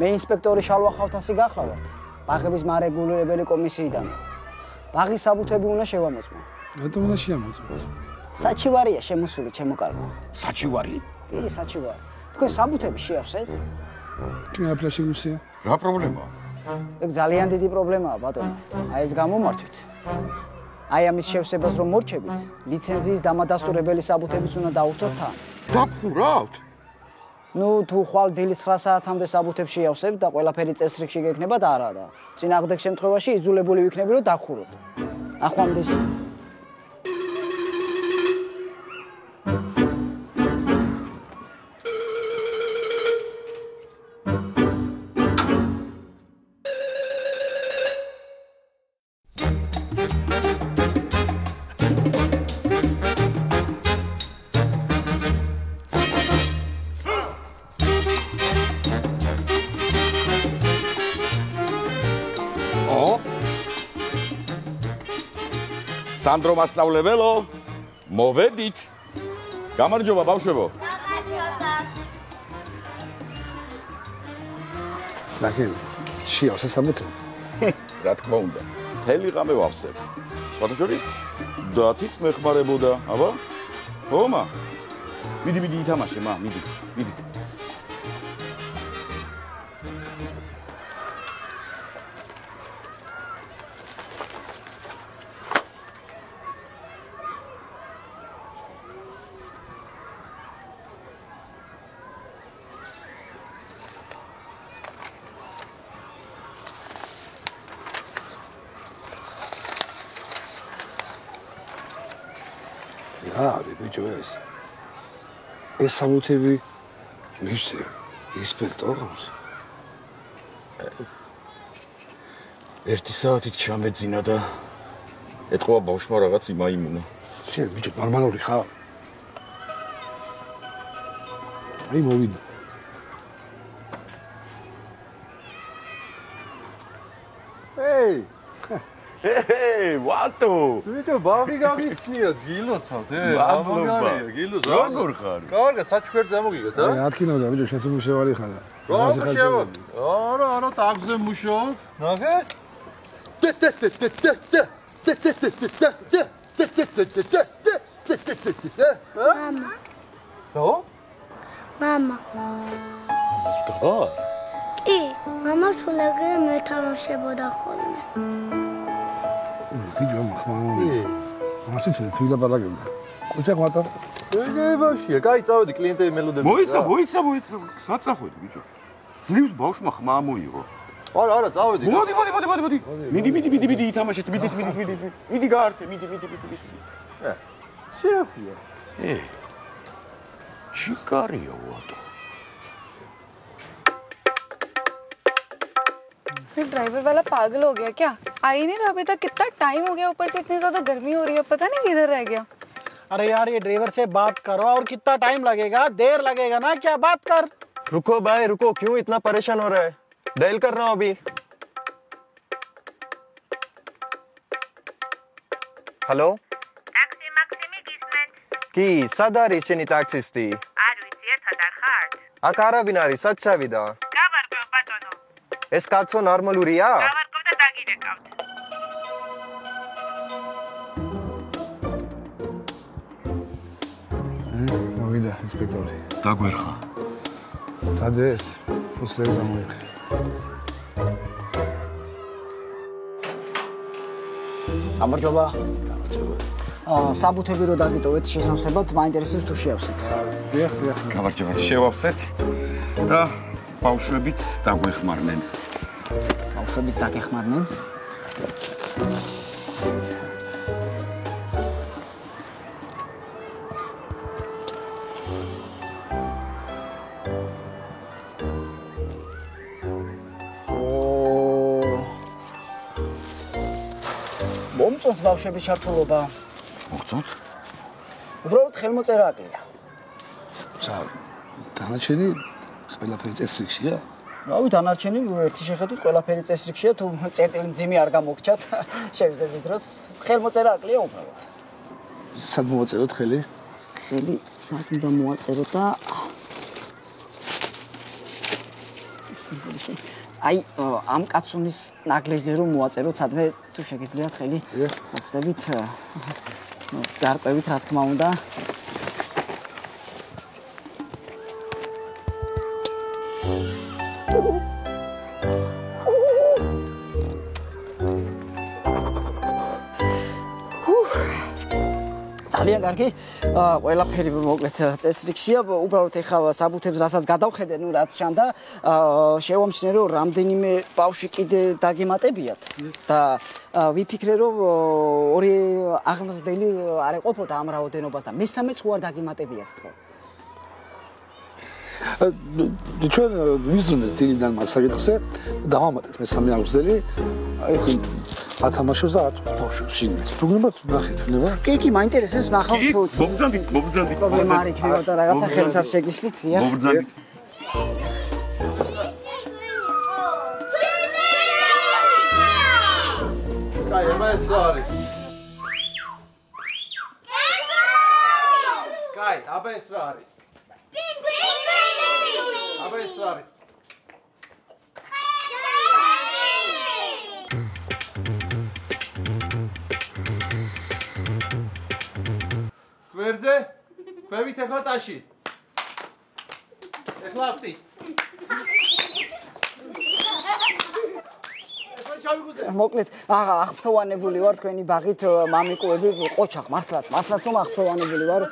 მე ინსპექტორი შალვა ხავთასი გახლავართ. ბაღების მარეგულირებელი კომისიიდან. ბაღის საბუთები უნდა შევამოწმო. რატომ უნდა შეამოწმოთ? საჩივარია შემოსული ჩემო კარგო. საჩივარი? კი, საჩივარი. თქვენ საბუთები შეავსეთ? ჩვენ აფლაში გუსია. რა პრობლემაა? ეგ ძალიან დიდი პრობლემაა, ბატონო. აი ეს გამომართვით. აი ამის შევსებას რომ მორჩებით, ლიცენზიის დამადასტურებელი საბუთებიც უნდა დაუხდოთ თან. დაგხურავთ? ნუ თუ ხვალ დილის 9 საათამდე საბუთებს შეავსებთ და ყველაფერი წესრიგში გექნება და არა და წინააღმდეგ შემთხვევაში იძულებული ვიქნები რომ დაგხუროთ. ახვამდის სანდრო მასწავლებელო, მოვედით. გამარჯობა ბავშვებო. გამარჯობა. ნახე, შეავსე საბუთები. რა თქმა უნდა. მთელი ღამე ვავსებ. სხვადასხვა დათით მეხმარებოდა, აბა? ომა. მიდი ითამაშე, მა, მიდი. არა, ბიჭო ეს საბუთები მისცე ინსპექტორს. ერთი საათით ჩამეძინა და ეთყობა ბავშვმა რაღაც იმაიმუნა. შენ ბიჭო ნორმალური ხარ? აი მოვიდა. ჰეი, ვატო? ბიჭო, ბაღი გაგიცნია, გილოცავთ, მადლობა. გილოს. როგორ ხარ? კარგად, საჩუქერზე მოგიგეთ, აი, ათქინავდა, ბიჭო, შენს მუშავალი ხარ. რა მუშაობ? არა, ტაგზე მუშაობ. ნახე? მამა. რა? მამა. ხო? კი, მამა სულეგერ მეთამაშებოდა ხოლმე. ბიჭო, ხმამო. მასიც თვითონ დაბალაგებდა. კუჭა ყმატა. ეგებაშია, კაი, წავედი კლიენტები მელოდები. მოიცა. საწახვედი, ბიჭო. ძლივს ბავშვმა ხმა მოიღო. არა, წავედი. მოდი. მიდი, ითამაშეთ, მიდი გაართე, მიდი. შეაფია. შიკარია ვატო. ये ड्राइवर वाला पागल हो गया क्या? आ ही नहीं रहा अभी तक. कितना टाइम हो गया, ऊपर से इतनी ज्यादा गर्मी हो रही है, पता नहीं किधर रह गया. अरे यार ये ड्राइवर से बात करो. और कितना टाइम लगेगा? देर लगेगा ना, क्या बात कर. रुको भाई रुको, क्यों इतना परेशान हो रहा है? डायल कर रहा हूं अभी. Hello Taxi Maximi Gisment. Ki sadari cheni taxis ti. არ ვიცი, ერთად არ ხართ? აქ არავინ არის, საცავიდა. გავარკვევ ბატონო. ეს კაცო ნორმალურია? გავარკვევ და დაგირეკავთ. მოვიდა ინსპექტორი. დაგვერხა. დადეს, უცლები გამოიღე. გამარჯობა. საბუთები რო დაგიტოვეთ შესამსებად, მაინტერესებს თუ შეავსეთ. დიახ. გამარჯობა, შევავსეთ. და ბავშვებიც დაგვეხმარნენ. ბავშვებიც დაგეხმარნენ? მომწონს ბავშვების ჩართულობა. მოგწონთ? უბრალოდ ხელმოწერაკლია. დანარჩენი ყველაფერი წესრიგშია? რავი, დანარჩენი ერთი შეხედვით ყველაფერი წესრიგშია, თუ წერტილი მძიმე არ გამოგჩათ შევზების დროს, ხელმოწერაკლია უბრალოდ. სად მოვაწეროთ ხელი? ხელი სად უნდა მოვაწერო და აი ამ კაცუნის ნაგლეჯზე რომ მოვაწეროთ სადმე თუ შეგიძლიათ ხელი მოხდებით გარკვევით რა თქმა უნდა ძალიან კარგი. ყველაფერი მოკლედ წესრიგშია. უბრალოდ ეხლა საბუთებს რასაც გადავხედე, ნუ რაც ჩანდა, შევამჩნიე რომ რამდენიმე ბავშვი კიდე დაგემატებიათ და ვიფიქრე რომ ორი აღმზრდელი არ ეყოფოდა ამ რაოდენობას და მესამეც ხო არ დაგემატებიათ თქო. ჩვენ ვიზრუნეთ დილიდან მას საკითხზე, დავამატეთ მესამე აღმზრდელი. აი ათამაშოს და ბავშვებს შიგნით. თუნდაც ნახეთ, ნება? კი, მაინტერესებს ნახავთ თუ მოგბრძანდით. პრობლემა არ იქნება და რაღაცა ხელს არ შეგიშლით, დიახ. მოგბრძანდით. კაი, აბა ეს რა არის? კაი, აბა ეს რა არის? აბა ეს რა არის? გვერდზე? ქვევით ეხლა ტაში. ეხლა აფტი. მოკლედ, აღფრთოვანებული ვარ თქვენი ბაღით მამიკოები, ყოჩახ, მართლაც რომ აღფრთოვანებული ვარ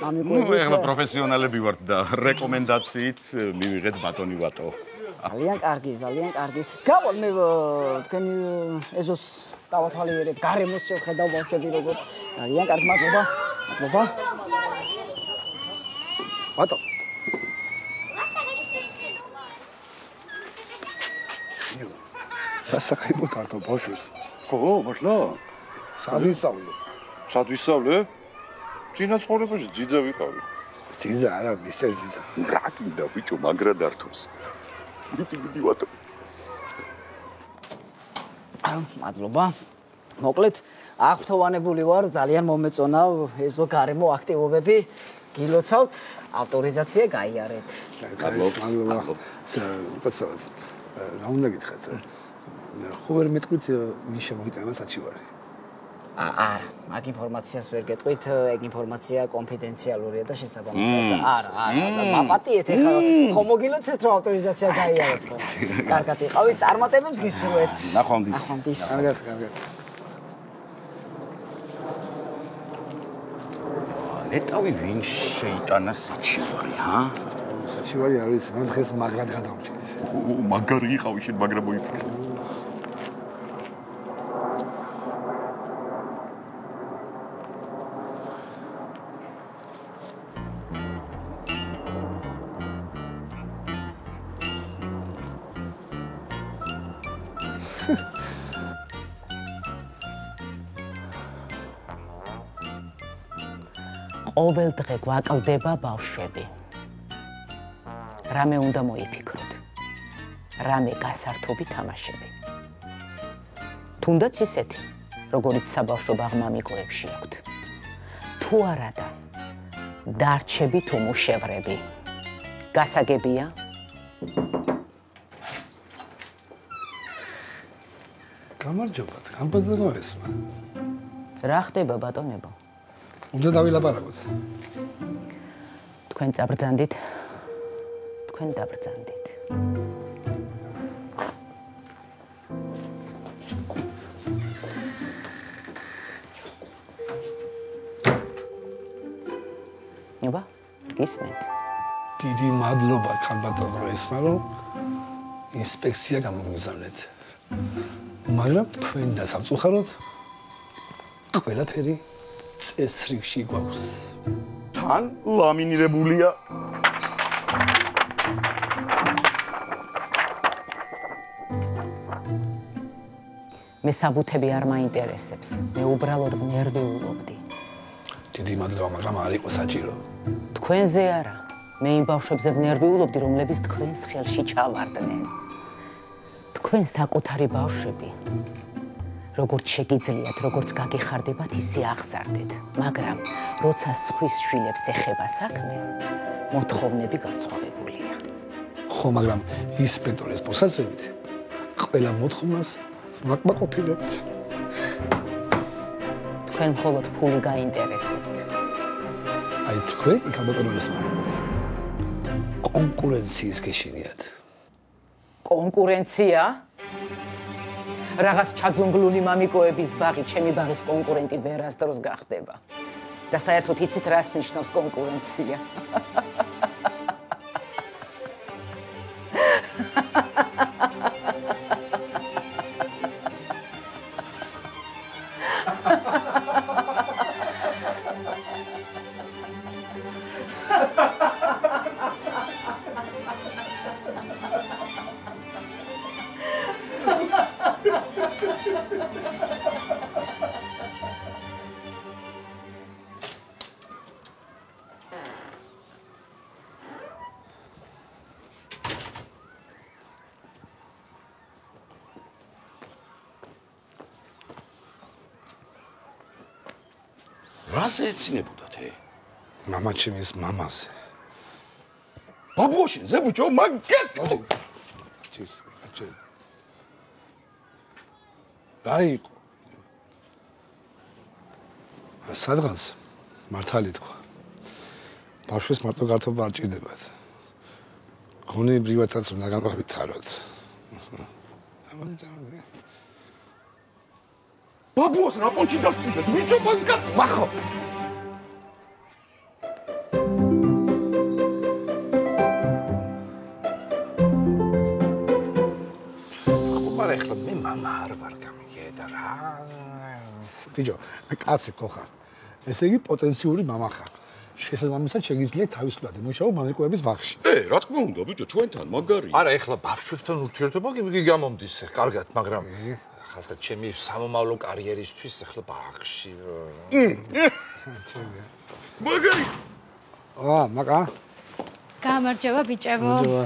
მამიკოები. ნუ ეხლა პროფესიონალები ვართ და რეკომენდაციით მივიღეთ ბატონი ვატო. ძალიან კარგი, ძალიან კარგი. გავალ მე თქვენი ეზოს დავათვალიერებ, გარემოს შევხედავ ბავშვები როგორ. ძალიან კარგი, მადლობა. მადლობა. ბატო. სასახაიბო თარტო ბავშვებს. ხო, მართლა? სად ვისწავლე? სად ვისწავლე? წინა ცხოვრებაში ძიძა ვიყავი. ძიძა არა, მისტერ ძიძა. რა კიდე ბიჭო, მაგრა დართოს. მიდი ვატო. მადლობა. მოკლედ, აღფრთოვანებული ვარ, ძალიან მომეწონა ეზო გარემო აქტივობები. გილოცავთ, ავტორიზაცია გაიარეთ. მადლობა. უპასავად. რა უნდა გითხრათ? ხო ვერ მეტყვით ვინ შემოიტანა საჩივარი? არა, მაგ ინფორმაციას ვერ გეტყვით, ეგ ინფორმაცია კონფიდენციალურია და შესაბამისად. არა, მაპატიეთ ეხლა, ხომ მოგილოცეთ რომ ავტორიზაცია გაიარეთ ხო? კარგად იყავით, წარმატებებს გისურვებთ. ნახვამდის. კარგად. ნეტავი ვინ შეიტანა საჩივარი, ჰა? საჩივარი არ ვიცი, მან დღეს მაგრად გადავჭირეთ. მაგარი იყავი შენ, მაგრა მოიფიქრე. ყოველ დღე გვაკლდება ბავშვები. რამე უნდა მოიფიქროთ. რამე გასართობი თამაშები. თუნდაც ისეთი, როგორიც საბავშვო ბაღმამიკოებში აქვთ. თუ არადა, დარჩები თუ მუშევრები. გასაგებია? გამარჯობათ, გამბაზრდა ესმა. რა ხდება ბატონებო? უნდა დავილაპარაკოთ. თქვენ წაბრძანდით. თქვენ დაბრძანდით. აბა, გისმენთ. დიდი მადლობა ქალბატონო ესმა რომ ინსპექცია გამოგზავნეთ. მაგრამ თქვენ და სამწუხაროდ ყველაფერი წესრიგში გვაქვს. თან ლამინირებულია. მე საბუთები არ მაინტერესებს. მე უბრალოდ ნერვიულობდი. დიდი მადლობა, მაგრამ არ იყო საჭირო. თქვენზე არა. მე იმ ბავშვებზე ნერვიულობდი, რომლებიც თქვენს ხელში ჩავარდნენ. თქვენ საკუთარი ბავშვები. როგორც შეგიძლიათ, როგორც გაგეხარდებათ, ისე აღზარდეთ. მაგრამ როცა სხვის შვილებს ეხება საქმე, მოთხოვნები განსხვავებულია. ხო, მაგრამ ინსპექტორის მოსაზრებით ყველა მოთხოვნას ვაკმაყოფილებთ. თქვენ მხოლოდ ფული გაინტერესებთ. აი თქვენ იქაბატონო ესმა კონკურენციის გეშინიათ. კონკურენცია? რაღაც ჩაძუნგლული მამიკოების ბაღი ჩემი ბაღის კონკურენტი ვერასდროს გახდება. და საერთოდ იცით რას ნიშნავს კონკურენცია? რაზე ეცინებოდათ ე? მამა ჩემის მამაზე. ბაბუაში, ზებუჩო, მაგეთო. ჩის, კაჩე. რა იყო? სადღაც მართალი თქვა. ბავშვის მარტო გართობა არ ჭირდებათ. გონებრივადაც უნდა განვითაროთ. ბაბუას რა პონჩი დასწრებს, ბიჭო მაგათ მახო. ხომ ახლა მე მამა არ ვარ გამიგე და რა. ბიჭო, კაცი ხო ხარ? ესე იგი პოტენციური მამა ხარ. შესაბამისად შეგიძლიათ თავისუფლად იმუშაო მამიკოების ბაღში. რა თქმა უნდა, ბიჭო, ჩვენთან მაგარია. არა, ახლა ბავშვებთან ურთიერთობა კი გამომდის, კარგად, მაგრამ ახლა ჩემი სამომავლო კარიერისთვის ახლა ბაღში. მაგარი. მაგა. გამარჯობა ბიჭებო. გამარჯობა.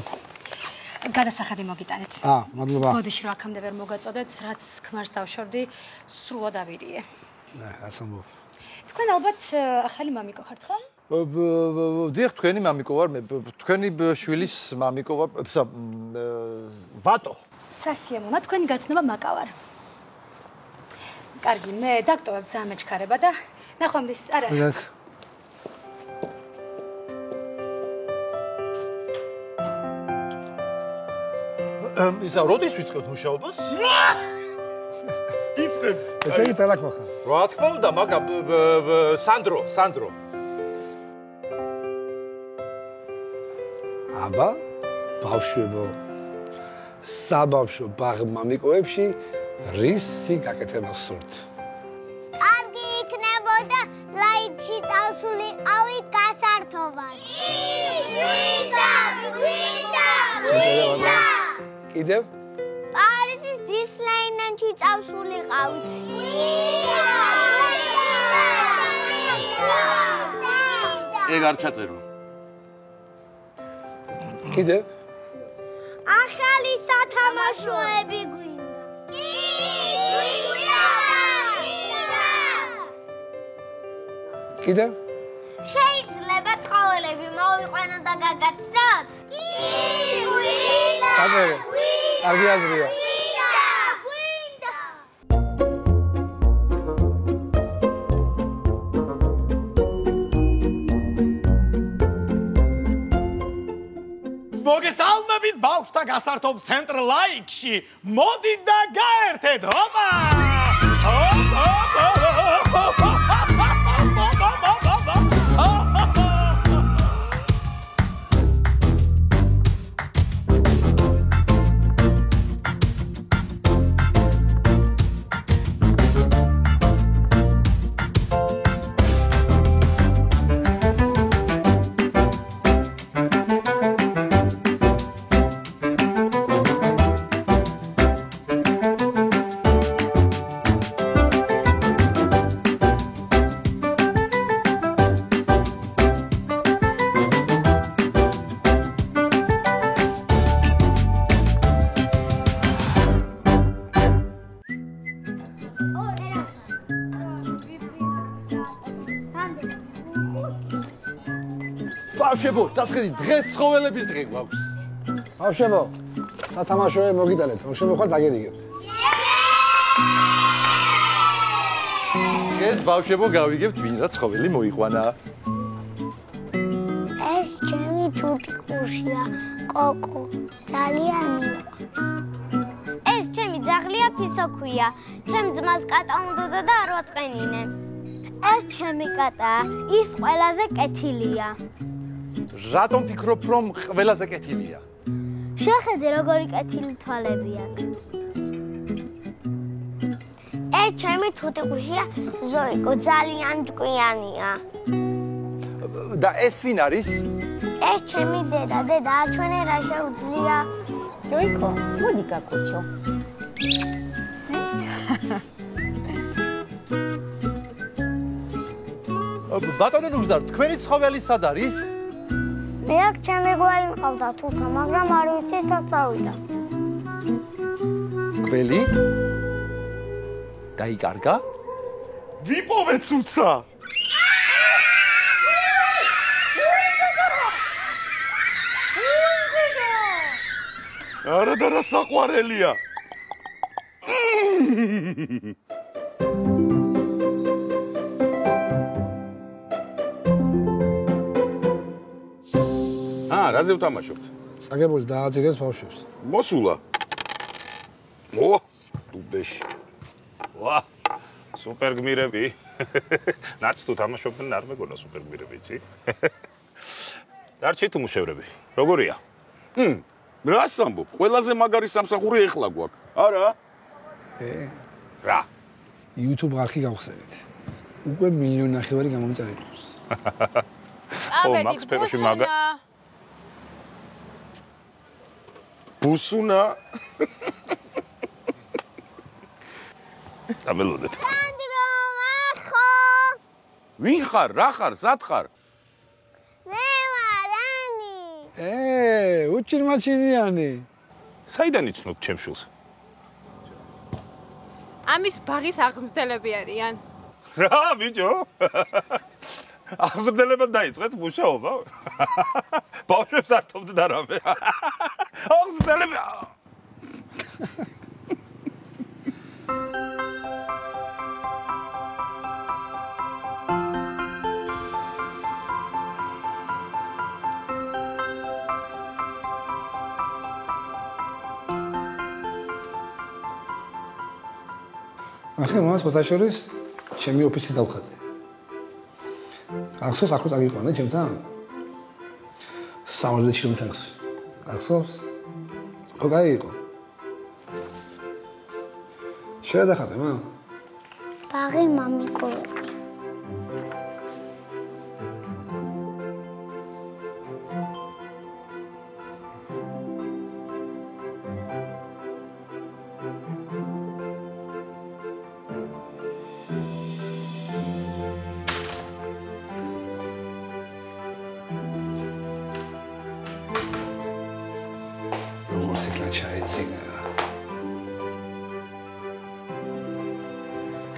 გადასახადი მოგიტანეთ. მადლობა. მოდიში რა აქამდე ვერ მოგაწოდეთ, რაც ქმარს დავშორდი, სრულად ავირიე. ასამბობ. თქვენ ალბათ ახალი მამიკო ხართ ხო? დიახ, თქვენი მამიკო ვარ, მე თქვენი შვილის მამიკო ვარ, ვატო. სასიამოვნო, თქვენი გაცნობა მაკავარ. კარგი, მე დაგტოვებ ძალიან მეჩქარება და ნახვამდის, არა. ისა როდის ვიწყებთ მუშაობას? იწყებს. ესე იგი პელაკო ხარ. რა თქმა უნდა, მაგრამ სანდრო. აბა, ბავშვებო. საბავშვო ბაღ მამიკოებში რისი გაკეთება ხსურთ? კარგი იქნებოდა ლაიქში წავსულიყავით გასართობად. გვინდა. კიდევ? პარიზის დისლეინდში წავსულიყავით. ეგ არ ჩაწერო. კიდევ? ახალი სათამაშოები გვინდა. კიდევ? შეიძლება ცხოველები მოვიყვანო და გაგაცნოთ? გაწერე. კარგი აზრია. მოგესალმებით ბავშვთა გასართობ ცენტრ ლაიქში. მოდით და გაერთეთ. ოპა! ბავშვებო, დასხედი, დღეს ცხოველების დღე გვაქვს. ბავშვებო, სათამაშოე მოგიტანეთ, რომ შემოხვალ დაგერიგებთ. დღეს ბავშვებო გავიგებთ ვინ რა ცხოველი მოიყვანა. ეს ჩემი თუთიყუშია, კოკო, ძალიან მიყვარს. ეს ჩემი ძაღლია ფისოქვია, ჩემ ძმას კატა უნდა და არ ვაწყენინე. ეს ჩემი კატაა, ის ყველაზე კეთილია. რატომ ფიქრობ რომ ყველაზე კეთილია? შეხედე როგორი კეთილი თვალები აქვს. ეს ჩემი თუთიყუშია, ზოიკო, ძალიან ჭკვიანია. და ეს ვინ არის? ეს ჩემი დედა, დედა, ჩვენი რა შეუძლია? ზოიკო, მოდი გაკოჩო. ბატონო ნუგზარ, თქვენი ცხოველი სად არის? მე აქ ჩემი გვარი მყავდა თუცა, მაგრამ არ ვიცი სად წავიდა. გველი? დაიკარგა? ვიპოვე თუცა. არა და რა საყვარელია. რაზე ვთამაშობთ? წაგებული დააძირეს ბავშვებს. მოსულა. ო, დუბეში. ვა, სუპერ გმირები. ნაც თუ თამაშობდნენ, არ მეგონა სუპერ გმირები, იცი? დარჩით უმუშევრები. როგორია? რას ამბობ? ყველაზე მაგარი სამსახური ეხლა გვაქვს. არა? რა? YouTube არხი გავხსენეთ. უკვე 1.5 მილიონი გამომწერილი ყავს. მაქს ფეროში მაგა ბუსუნა დამელოდეთ. ვინ ხარ? რა ხარ? სად ხარ? მე ვარ ანი. უჩირმაჩინიანი. საიდან იცნობ ჩემ შულს? ამის ბაღის აღმზრდელები არიან. რა, ბიჭო? აღმზრდელებად დაიწყეთ მუშაობა? ბავშვებს არ თხოვთ და რამე. აღმზრდელები. ახლა მას ფოტოშორის ჩემი ოფისი დავხატე. ახსოვს ახლა წაგიყვანე ჩემთან? სამალეთში რომ ჩანს. ახსოვს? ხო გაიყო. შედახატე, მა? ბაღი მამიკოები.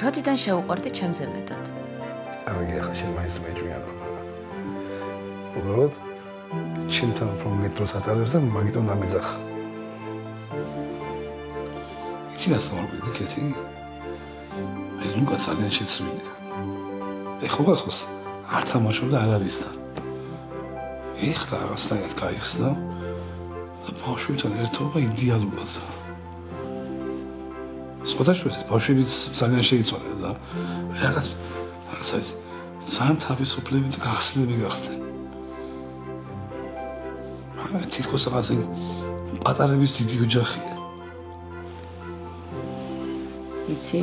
როდიდან შეუყვარდი ჩემზე მეტად? ამიგი ახლა შენ მაინც მეჭვიანობა. უბრალოდ ჩემთან უფრო მეტროს ატარებს და მაგიტომ დამეძახა. იცი რა სამარკვიდე კეთი? აი ლუკა ძალიან შეცვლილია. ეხლა გახსოვს არ თამაშობ და არავისთან. ეხლა რაღაცნაირად გაიხსნა და ბავშვებთან ერთობა იდეალურად. სპორტაშორის ბავშვებიც ძალიან შეიცვალა და რაღაცა ძალიან თავისუფლები და გახსნები გახდნენ. თითქოს რაღაცა პატარების დიდი ოჯახია. იცი,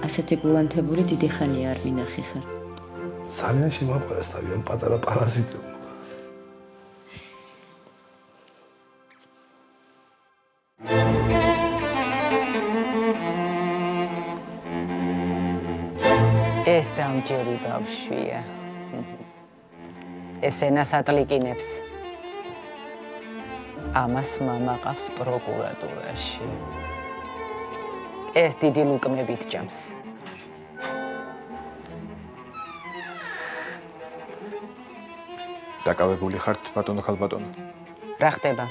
ასეთი გულანთებული დიდი ხანია არ მინახი ხარ. ძალიან შემაყვარეს თავიანთ პატარა პარაზიტებმა. ეს დამჯერი ბავშვია. ეს ენას ატლიკინებს. ამას მამა ყავს პროკურატურაში. ეს დიდი ლუკმებით ჭამს. დაკავებული ხართ ბატონო ხალბატონო? რა ხდება?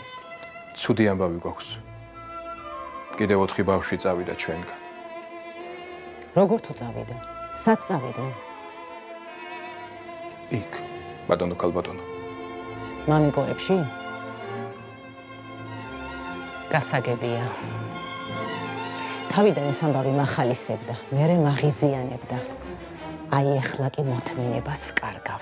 ცუდი ამბავი გვაქვს. კიდევ 4 ბავშვი წავიდა ჩვენგან. როგორ თუ წავიდა? სად წავიდნენ? იქ, ბატონო ხალბატონო. მამიკოებში? გასაგებია. თავიდან ეს ამბავი მახალისებდა, მერე მაღიზიანებდა. აი ეხლა კი მოთმინებას ვკარგავ.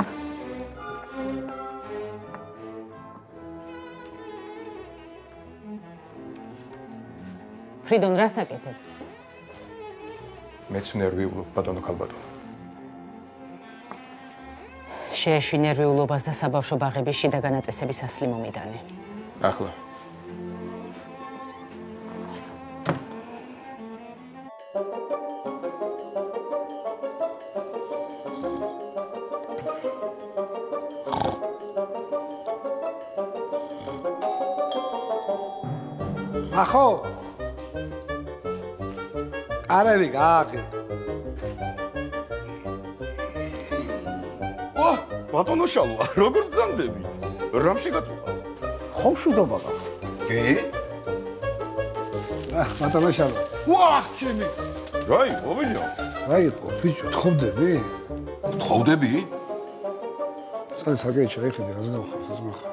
ფრიდონ, რას აკეთებ? მეც ნერვიულობ, ბატონო ხალბატონო. შეეშვი ნერვიულობას და საბავშვო ბაღების შიდა განაწესების ასლი მომიდანე. ახლა. ახო კარები გააღი ბატონო შალვა, როგორ ბრძანდებით? რამში გაწუხა? ხომშუდობა გა. კი? ბატონო შალვა. ვახ, ჩემი. რაი, მოვიჯო. რაი, ბიჭო, თხოვდები? თხოვდები? სად საკეჩა ეხლა რას გავხავს ეს მახა?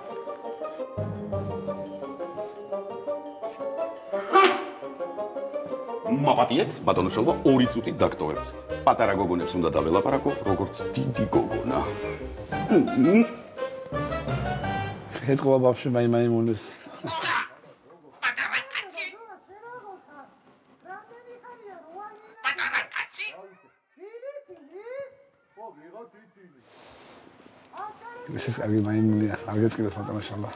მაპატიეთ, ბატონო შალვა, 2 წუთი დაგტოვებთ. პატარა გოგონებს უნდა დაველაპარაკო, როგორც დიდი გოგონა. ეთქვა ბავშვი მაიმუნეს. პატარა კაცი. პატარა კაცი. ეს ის კარგი მაიმუნია, არ გეწყინოს ბატონო შალვა.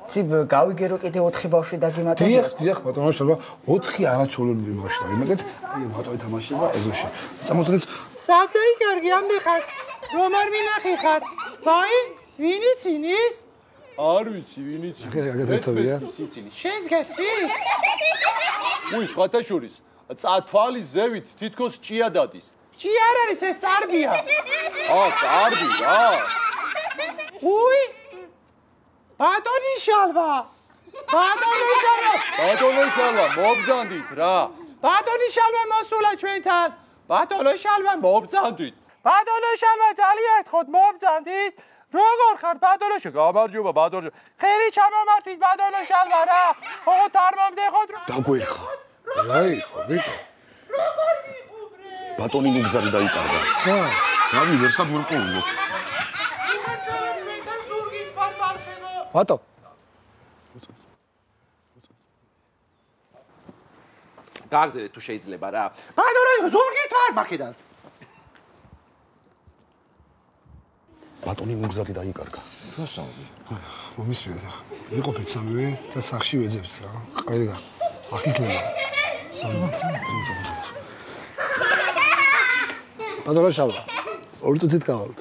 ცი გავიგერო კიდე 4 ბავშვი დაგიმატებია. დიახ, ბატონო შალვა, 4 არაჩვეულებრივი ბავშვია. იმაგეთ, აი ბატონი თამაშება ეზოში. წამოწრეთ. სადაი კარგი ამდეხას რომ არ მინახი ხარ? ვაი, ვინი ცინის? არ ვიცი, ვინი ცინის. შენს გესმის? უი, სხვათა შორის, თვალის ზევით თითქოს ჭია დადის. ჭია არ არის, ეს წარბია. წარბი რა. უი! ბატონი შალვა! ბატონი შალვა! ბატონო შალვა, მობრძანდით რა. ბატონი შალვა მოსულა ჩვენთან. ბატონო შალვა, მობრძანდით. ბატონო შალვა, ძალიან ეთქოთ, მობრძანდით. როგორ ხარ ბატონო შალვა? გამარჯობა ბატონო. ხელი ჩამომართვით ბატონო შალვა რა. ოღონდ არ მომდეხოთ რა. დაგვერხა. რაი, ხო, ბიჭო. როგორ მიყუბრე? ბატონი მიგზარი დაიკარგა. რავი, ვერსად ვერ ყოლობ. ბატო. გააგზავნეთ თუ შეიძლება რა. ბატონო, ზურგით ვარ მაქედან. ბატონი მიგზარი დაიკარგა. დასავლი. მომისმენთ. ვიყოფით სამივე და სახში ვეძებთ რა. ყველგან. ახიკლება. ბატონო შალვა. 2 წუთით გავალთ.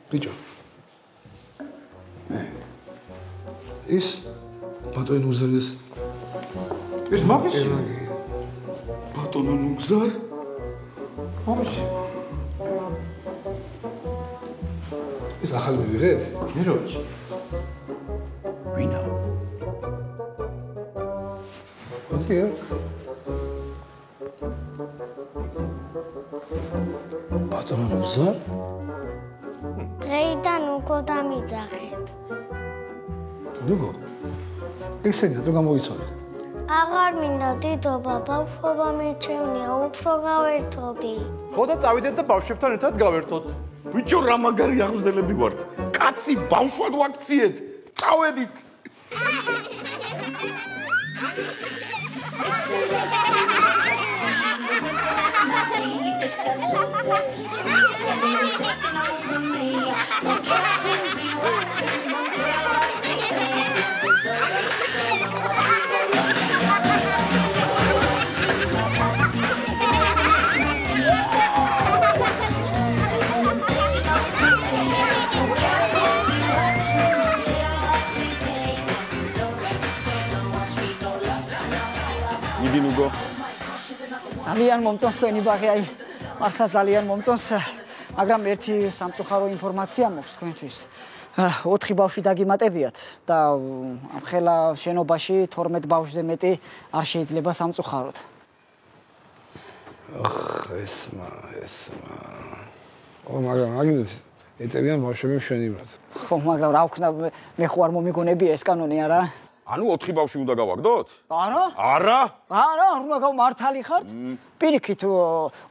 ბიჭო. ის ბატონი ნუგზარის ეს მაგისი ბატონო ნუგზარ მაგისი ეს ახალი მივიღეთ? გიროჩი ვინა? ოდია ბატონო ნუგზარ დღეიდან უკო დამიძახეთ. როგორ? ესენა თუ გამოიცვალეთ? აღარ მინდა დიდობა, ბავშვობა მეჩვენია, უფრო გავერთობი. ხოდა წავიდეთ და ბავშვებთან ერთად გავერთოთ. ბიჭო, რა მაგარი აღმზრდელები ვართ. კაცი ბავშვად ვაქციეთ. წავედით. It's იგი ნუგო. ძალიან მომწონს თქვენი ბაღი, აი მართლა ძალიან მომწონს, მაგრამ ერთი სამწუხარო ინფორმაცია მაქვს თქვენთვის. 4 ბავშვი დაგიმატებიათ და ამ ხელა შენობაში 12 ბავშვზე მეტი არ შეიძლება სამწუხაროდ. ესმა. მაგრამ აგინეთ ეტევიან ბავშვები მშვენივრად. ხო, მაგრამ რა ვქნა, მე ხო არ მომიგონებია ეს კანონი არა? ანუ 4 ბავშვი უნდა გავაგდოთ? არა? არა? არა, უნდა გავმართალი ხართ? პირიქით,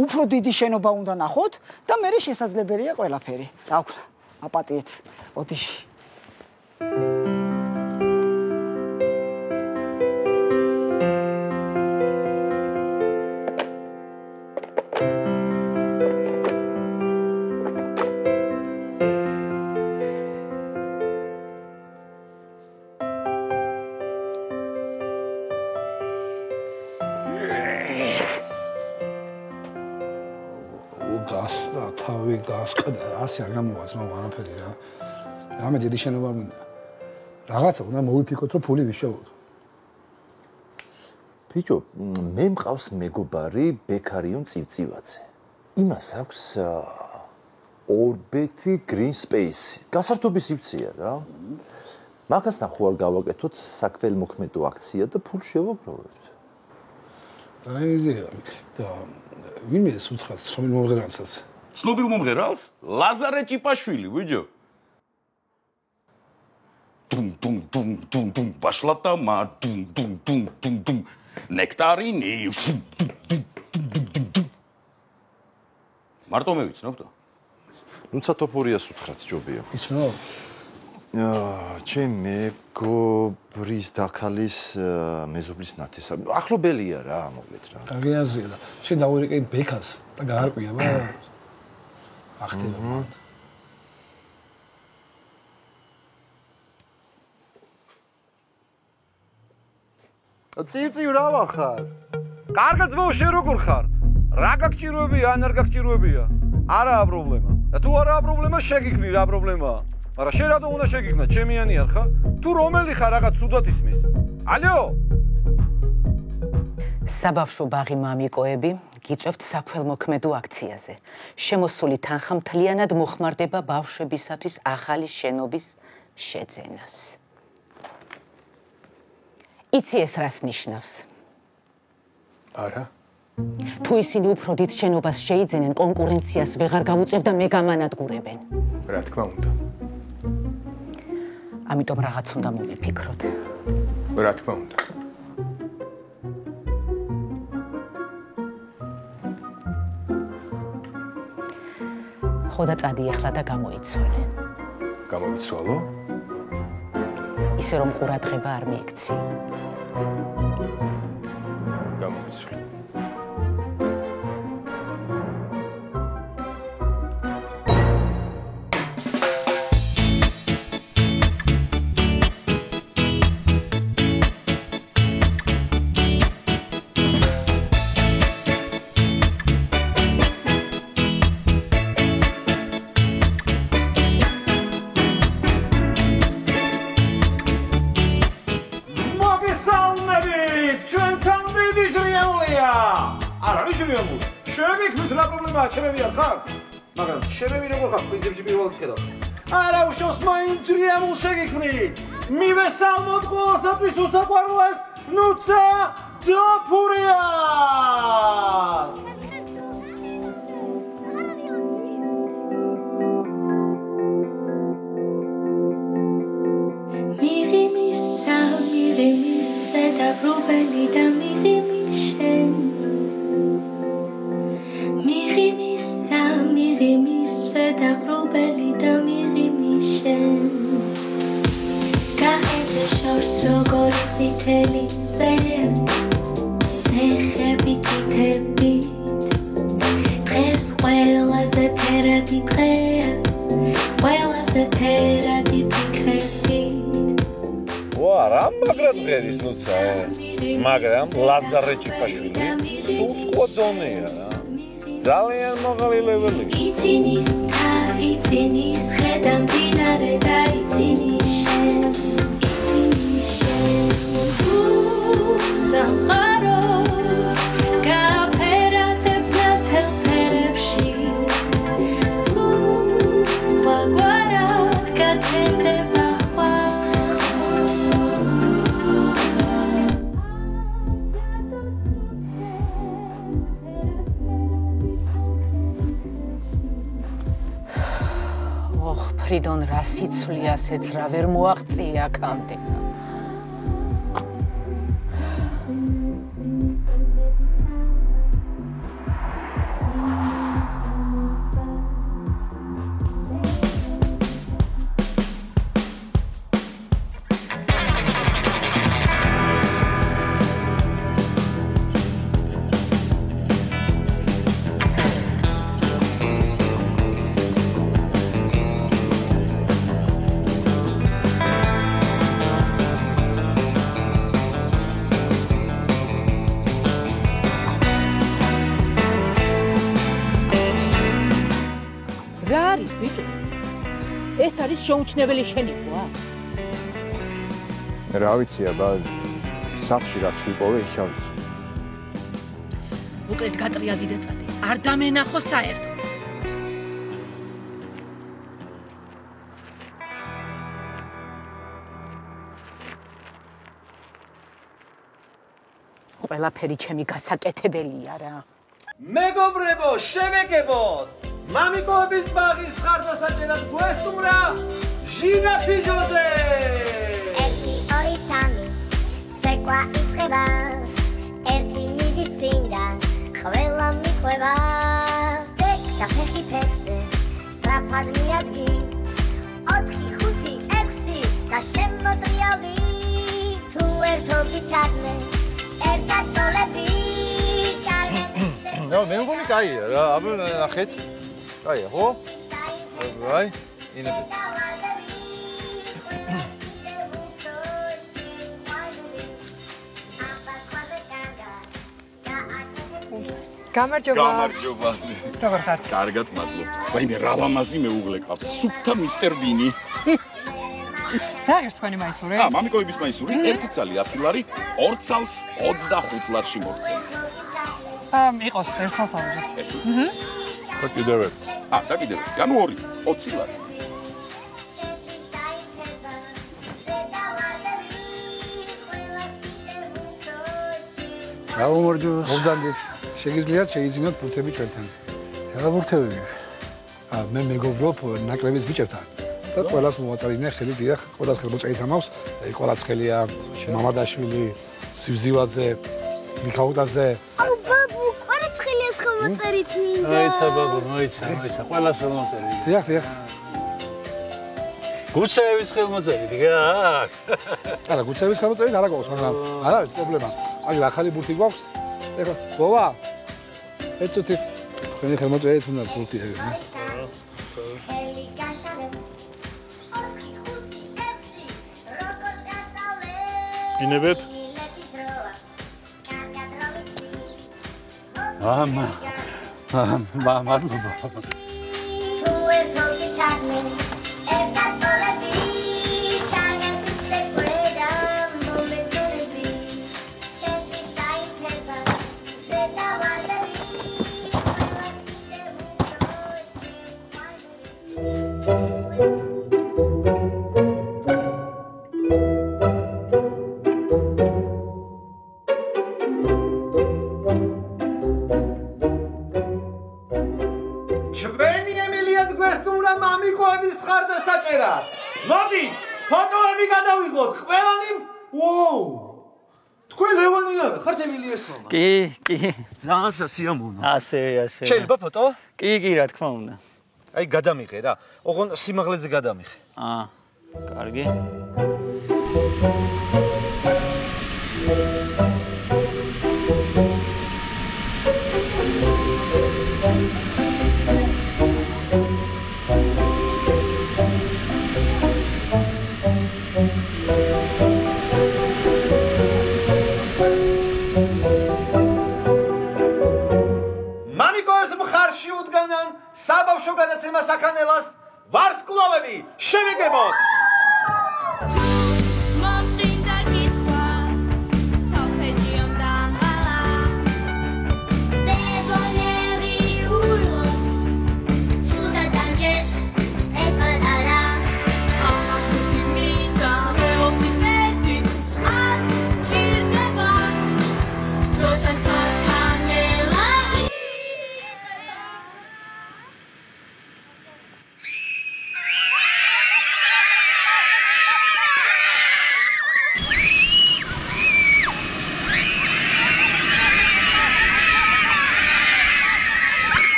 უფრო დიდი შენობა უნდა ნახოთ და მე შესაძლებელია ყველაფერი. რა ვქნა, აპატიეთ, ოდიში. თავი გასკდა, ასე არ გამოვაც მაგ არაფერი რა. რამე დიდი შენობა მინდა. რაღაცა უნდა მოვიფიქოთ, რომ ფული ვიშოვოთ. ბიჭო, მე მყავს მეგობარი ბექარიონ წივწივაძე. იმას აქვს ორბეთი green space. გასართობის სივრცეა რა. მაგასთან ხო არ გავაკეთოთ საქველმოქმედო აქცია და ფულ შევაგროვებთ. აი იდეა. და ვინმე უცხად ცნობილ მომღერალსაც? ცნობილ მომღერალს? ლაზარე ჭიპაშვილი, ვიჯო. დუმ ბაშლატამა დუმ ნექტარინი. მარტო მე ვიცნობ და? ნუცა თოფურიას უთხრათ ჯობია. იცნობ? ჩემ მეგობრის დაქალის მეზობლის ნათესა. ახლობელია რა, მოკლედ რა. კარგი აზრია და შენ დავერეკე ბექას და გაარკვია ბა. ახტება მათ. წივწივ რა ვახარ? კარგად ძმაო, შენ როგორ ხარ? რა გაგჭიროებია, ან არ გაგჭიროებია? არაა პრობლემა. და თუ არაა პრობლემა, შეგიქმნი რა პრობლემაა. მაგრამ შენ რატომ უნდა შეგიქმნა? ჩემიანი არ ხარ? თუ რომელი ხარ, რაღაც ცუდად ისმის. ალო? საბავშვო ბაღი მამიკოები გიწევთ საქველმოქმედო აქციაზე. შემოსული თანხა მთლიანად მოხმარდება ბავშვებისათვის ახალი შენობის შეძენას. იცი ეს რას ნიშნავს? არა. თუ ისინი უფრო დიდ შენობას შეიძენენ, კონკურენციას ვეღარ გავუწევ და მე გამანადგურებენ. რა თქმა უნდა. ამიტომ რაღაც უნდა მოვიფიქროთ. რა თქმა უნდა. ხო და წადი ახლა და გამოიცვალე. გამოიცვალო? ისე რომ ყურადღება არ მიექცი. გამოიცვალე. ჩემები არ ხარ? მაგრამ ჩემები როგორ ხარ? პრინციპში პირველად ხედავ. არა უშავს მაინც ჯრიამულ შეგიქმნით. მივესალმოთ ყველასათვის უსაყვარლეს ნუცა დაფურიას. მიღიმის ცა მიღიმის მზედა ბრუბელი და მიღიმის შენ მიღიმის მზედა ბრუბელი და მიღიმის შენ გახედე შორს როგორი წითელი მზეა ფეხები თითებით დღეს ყველაზე ფერადი დღეა ყველაზე ფერადი ფიქრებით ვა რა მაგრად ღერის ნუცა მაგრამ ლაზარე ჭიფაშვილი სულ სხვა დონეა რა ძალიან მაღალი ლეველი. იცინის ხედა მდინარე და იცინის შენ. თუ სამყარო მხრიდან რა სიცვლიასეც რა ვერ მოაღწია აქამდე. ეს არის შეუჩნეველი შენიკვა. რა ვიცი აბა სახში რაც ვიპოვე ის ჩავიცი. მოკლედ გატრიალდი და წადი. არ დამენახო საერთოდ. ყველაფერი ჩემი გასაკეთებელია რა. მეგობრებო, შევეკებოთ. მამიკოების ბაღის ხარდასაჭერად გვესტუმრა ჟინა ფიჯოზე. 1 2 3 ცეკვა იწყება. 1 მიდის წინდან, ყველა მიყვება. სტეკ და ფეხი ფეხზე, სწრაფად მიადგი. 4 5 6 და შემოტრიალდი. თუ ერთობით საქმე, ერთად ტოლები. ნუ მე მგონი კაია რა, აბა ნახეთ. კაია, ხო? აი, ინებეთ. გამარჯობა. გამარჯობა. როგორ ხართ? კარგად, მადლობ. ვაიმე, რა ლამაზი მეუღლე ყავს. სუფთა მისტერ ბინი. რა არის თქვენი მაისური? მამიკოების მაისური 1 წალი 10 ლარი, 2 წალს 25 ლარში მოგცემთ. იყოს 1 წელს ავიღეთ. და კიდევ ერთ. და კიდევ ერთ. ანუ 2, 20 ლარი. რა უმორჯოს. მოგზავნით. შეგიძლიათ შეიძინოთ ბურთები ჩვენთან. რა ბურთები? მე მეგობრობ ნაკრების ბიჭებთან. და ყველას მოვაწარინე ხელი დიახ, ყველას ხელმოწერით ამავს. ყორაცხელია, მამადაშვილი, სივზივაძე, მიხაუტაძე. აუ ბაბუ, ყორაცხელიას ხელმოწერით მინდა. მოიცა ბაბუ, მოიცა, ყველას ხელმოწერით. დიახ, დიახ. გუცეების ხელმოწერით გააკ? არა, გუცეების ხელმოწერით არა გვაქვს, მაგრამ არ არის პრობლემა. აი, ახალი ბურთი გვაქვს. ეხლა, ბოვა. ეცოთი. თქვენი ხელმოწერით უნდა ბურთი ეგრე. ინებეთ? მადლობა. მოდით, ფოტოები გადავიღოთ, ყველანი. ვოუ! თქვენ ლევანი არა, ხართ ემილიას მამა? კი. ძალიან სასიამოვნო. ასე. შეიძლება ფოტო? კი, რა თქმა უნდა. აი, გადამიღე რა. ოღონ სიმაღლეზე გადამიღე. კარგი. საბავშვო გადაცემა საქანელას ვარსკვლავები შევიგებოთ.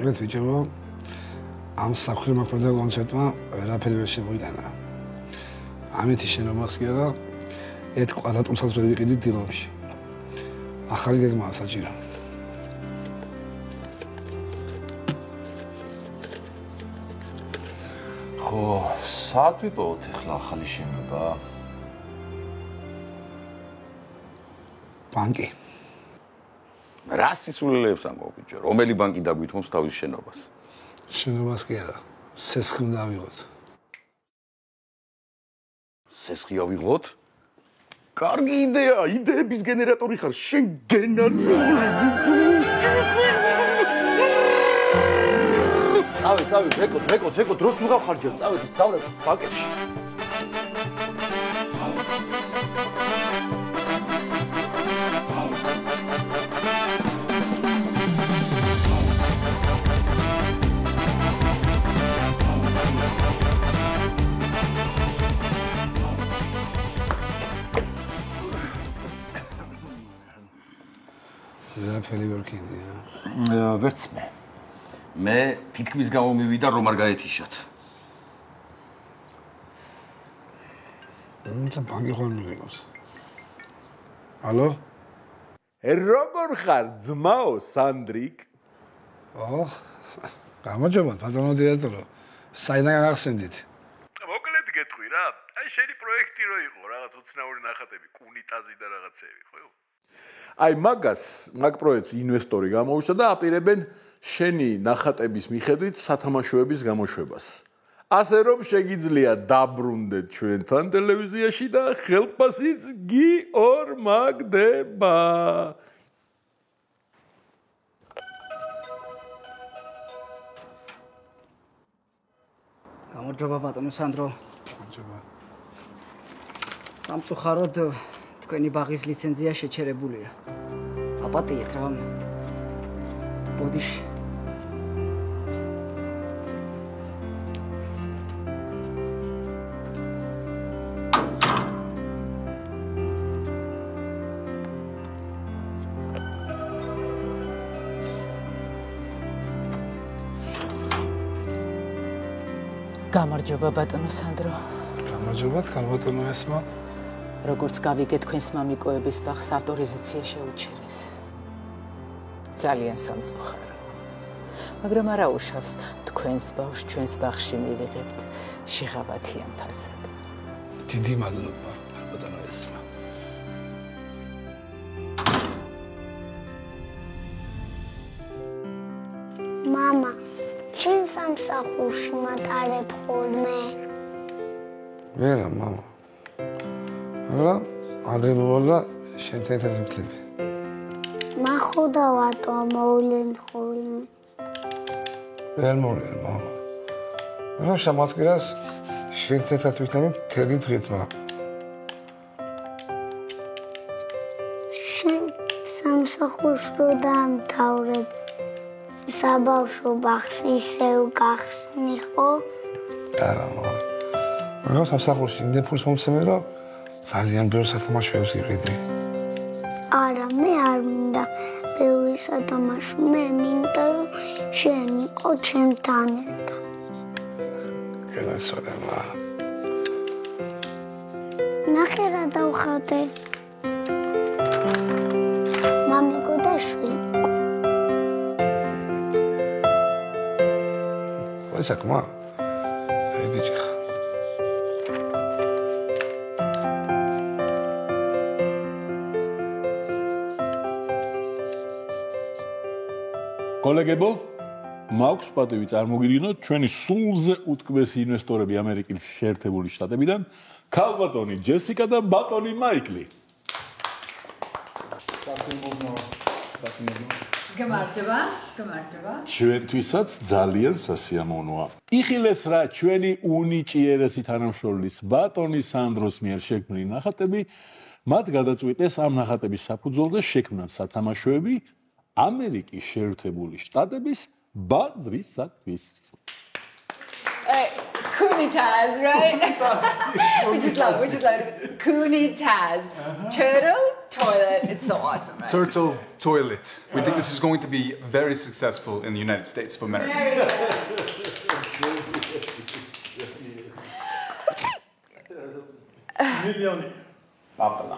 მოკლედ ბიჭებო, ამ საქველმოქმედო კონცერტმა ვერაფერი ვერ შემოიტანა. ამეთი შენობას კი არა, ერთ კვადრატულსაც ვერ ვიყიდით დილომში. ახალი გეგმაა საჭირო. ხო, საათ ვიპოვოთ ახლა ახალი შენობა? ბანკი. რა სისულელეებს ამბობ ბიჭო, რომელი ბანკი დაგვითმობს თავის შენობას? შენობას კი არა, სესხი უნდა ავიღოთ. სესხი ავიღოთ? კარგი იდეა, იდეების გენერატორი ხარ, შენ გენერატორი. წავი, რეკო, დროს ნუ გავხარჯავ, წავი, დავრე ბანკებში. ვერაფერი ვერ გქენია. ვერც მე თითქმის გამომივიდა რომ არ გაეთიშათ. და ბანკი ხარ მიყავს. ალო? როგორ ხარ ძმაო სანდრიკ? გამარჯობა ბატონო დირექტორო. საიდან გახსენდით? მოკლედ გეტყვი რა. აი შენი პროექტი რო იყო, რაღაც უცნაური ნახატები, კუნიტაზი და რაღაცები, ხო? აი მაგ პროექტს ინვესტორი გამოუშვა და აპირებენ შენი ნახატების მიხედვით სათამაშოების გამოშვებას. ასე რომ შეგიძლია დაბრუნდეთ ჩვენთან ტელევიზიაში და ხელფასიც გიორმაგდება. გამარჯობა ბატონო სანდრო. გამარჯობა. სამწუხაროდ თქვენი ბაღის ლიცენზია შეჩერებულია. აპატიეთ რა. ბოდიში. გამარჯობა ბატონო სანდრო. გამარჯობა ბატონო ესმა. როგორც გავიგე თქვენს მამიკოების ბაღს ავტორიზაცია შეუჩერეს. ძალიან სამწუხარო. მაგრამ არა უშავს თქვენს ბავშვს ჩვენს ბაღში მივიღებთ შეღავათიან ფასად. დიდი მადლობა ბატონო ესმა. მამა, შენ სამსახურში მატარებ ხოლმე? ვერა მამა. მაგრამ ადრე მოვალა შენთან ერთად ვიქნები. მახოდა ვატო მოვლენ ხოლმე. ვერ მოვლენ მამა. მაგრამ შემოწირას შენთან ერთად ვიქნები მთელი დღით მამა. შენ სამსახურში რო დაამთავრებ საბავშვო ბაღს ისევ გახსნი ხო? არა მამა. მაგრამ სამსახურში იმდენ ფულს მომცემენ რომ ძალიან ბევრ სათამაშოებს იყიდი. არა, მე არ მინდა ბევრი სათამაშო, მე მინდა რომ შენ იყო ჩემთან ერთად. გენაცვალე მამა. ნახე რა დავხატე. მამიკო და შვილიკო. ვაჭაკ მა. აი ბიჭი. კოლეგებო, მაქვს პატივი წარმოგიდგინოთ ჩვენი სულზე უტკბესი ინვესტორები ამერიკის შეერთებული შტატებიდან, ქალბატონი ჯესიკა და ბატონი მაიკლი. გამარჯობა. ჩვენთვისაც ძალიან სასიამოვნოა. იხილეს რა ჩვენი უნიჭიერესი თანამშრომლის ბატონი სანდროს მიერ შექმნილი ნახატები, მათ გადაწყვიტეს ამ ნახატების საფუძველზე შექმნან სათამაშოები ამერიკის შეერთებული შტატების ბაზრისათვის. Kunitas, right? we just love Kunitas. Turtle toilet. It's so awesome, right? Turtle toilet. We think this is going to be very successful in the United States of America. მილიონი პაპლა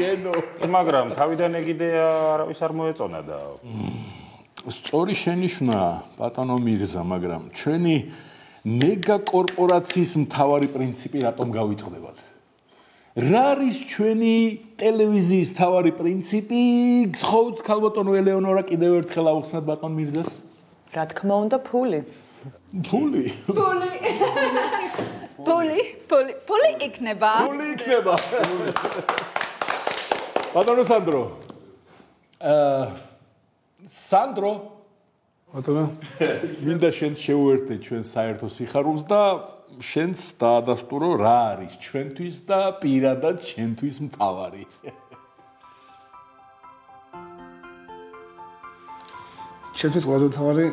გენო მაგრამ თავიდან ეგიდეა არავის არ მოეწონა და სწორი შენიშვნა ბატონო მირზა მაგრამ ჩვენი მეგა კორპორაციის მთავარი პრინციპი რატომ გავიწყდებათ რა არის ჩვენი ტელევიზიის მთავარი პრინციპი გთხოვთ ქალბატონო ელეონორა კიდევ ერთხელ აუხსნათ ბატონ მირზას რა თქმა უნდა ფული Puli ikneba. Batono Sandro. Sandro. Batono. მინდა შენს შევუერთდე ჩვენ საერთო სიხარულს და შენს დაადასტურო რა არის ჩვენთვის და პირადად შენთვის მთავარი. ჩემთვის ყველაზე მთავარი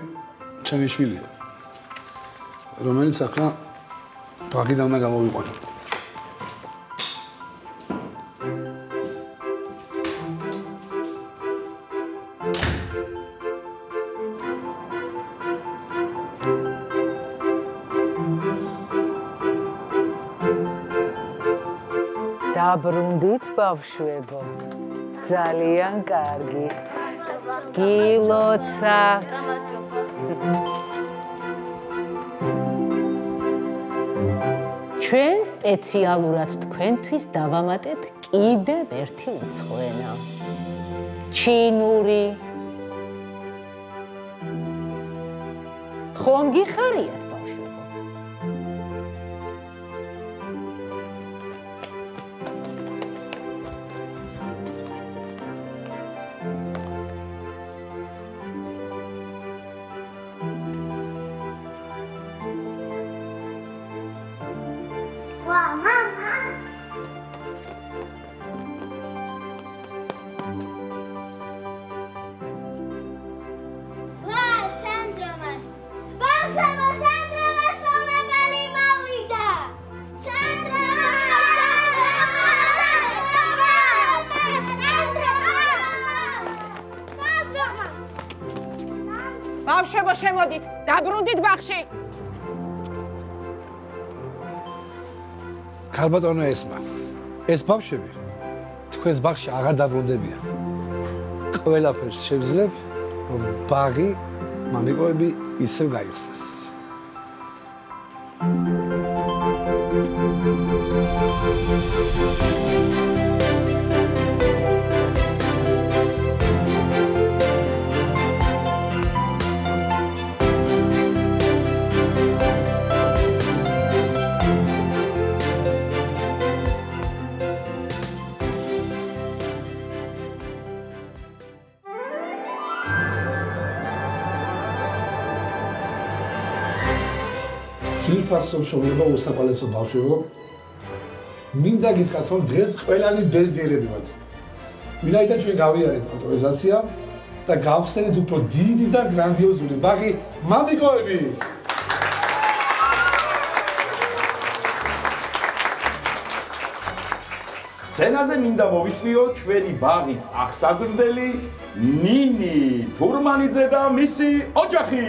ჩემი შვილია. რომელიც ახლა ბაღიდან უნდა გამოვიყვანო. დაბრუნდით ბავშვებო. ძალიან კარგი. გილოცავთ. ჩვენ სპეციალურად თქვენთვის დავამატეთ კიდევ ერთი უცხოენა. ჩინური. ხომ გიხარიათ ბავშვებო? ბავშვებო შემოდით, დაბრუნდით ბაღში. ქალბატონო ესმა. ეს ბავშვები თქვენს ბაღში აღარ დაბრუნდებიან. ყველაფერს შევძლებ, რომ ბაღი მამიკოები ისევ გაიხსნას. ფასო შოულება უსაფალესო ბავშვებო მინდა გითხრათ რომ დღეს ყველანი ბედნიერები ვართ ვინაიდან ჩვენ გავიარეთ ავტორიზაცია და გავხსენეთ უფრო დიდი და გრანდიოზული ბაღი მამიკოები სცენაზე მინდა მოვიწვიო ჩვენი ბაღის აღსაზრდელი ნინი თურმანიძე და მისი ოჯახი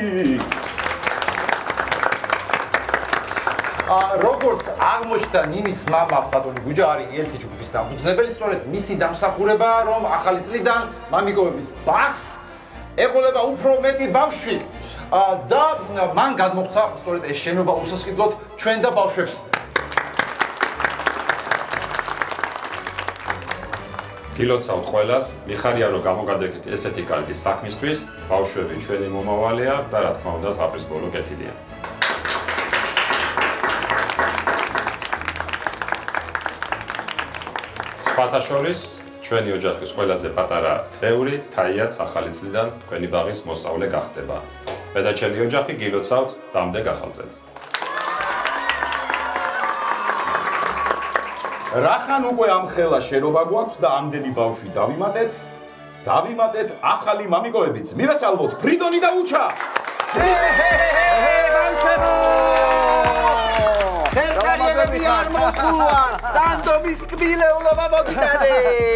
როგორც აღმოჩნდა ნინის მამა ბატონი გუჯა არის ერთი ჯგუფის დამფუძნებელი, სწორედ მისი დამსახურებაა, რომ ახალი წლიდან მამიკოების ბაღს ეყოლება უფრო მეტი ბავშვი და მან გადმოღწა სწორედ ეს შენობა უსასყიდლოდ ჩვენ და ბავშვებს. გილოცავთ ყველას, მიხარია რომ გამოგადეკით ესეთი კარგი საქმისთვის, ბავშვები ჩვენი მომავალია და რა თქმა უნდა ზღაპრის ბოლო კეთილია. ფათაშორის ჩვენი ოჯახის ყველაზე პატარა წევრი თაიაც ახალი წლიდან თქვენი ბაღის მოსწავლე გახდება. მე და ჩემი ოჯახი გილოცავთ დამდეგ ახალ წელს. რახან უკვე ამ ხელა შენობა გვაქვს და ამდენი ბავშვი დავიმატეთ ახალი მამიკოებიც. მირასალმოთ ფრიდონი და უჩა. ბავშვებო! ხელსარიელები არ მოსულან, სანდომის კბილეულობა მოგიტანე!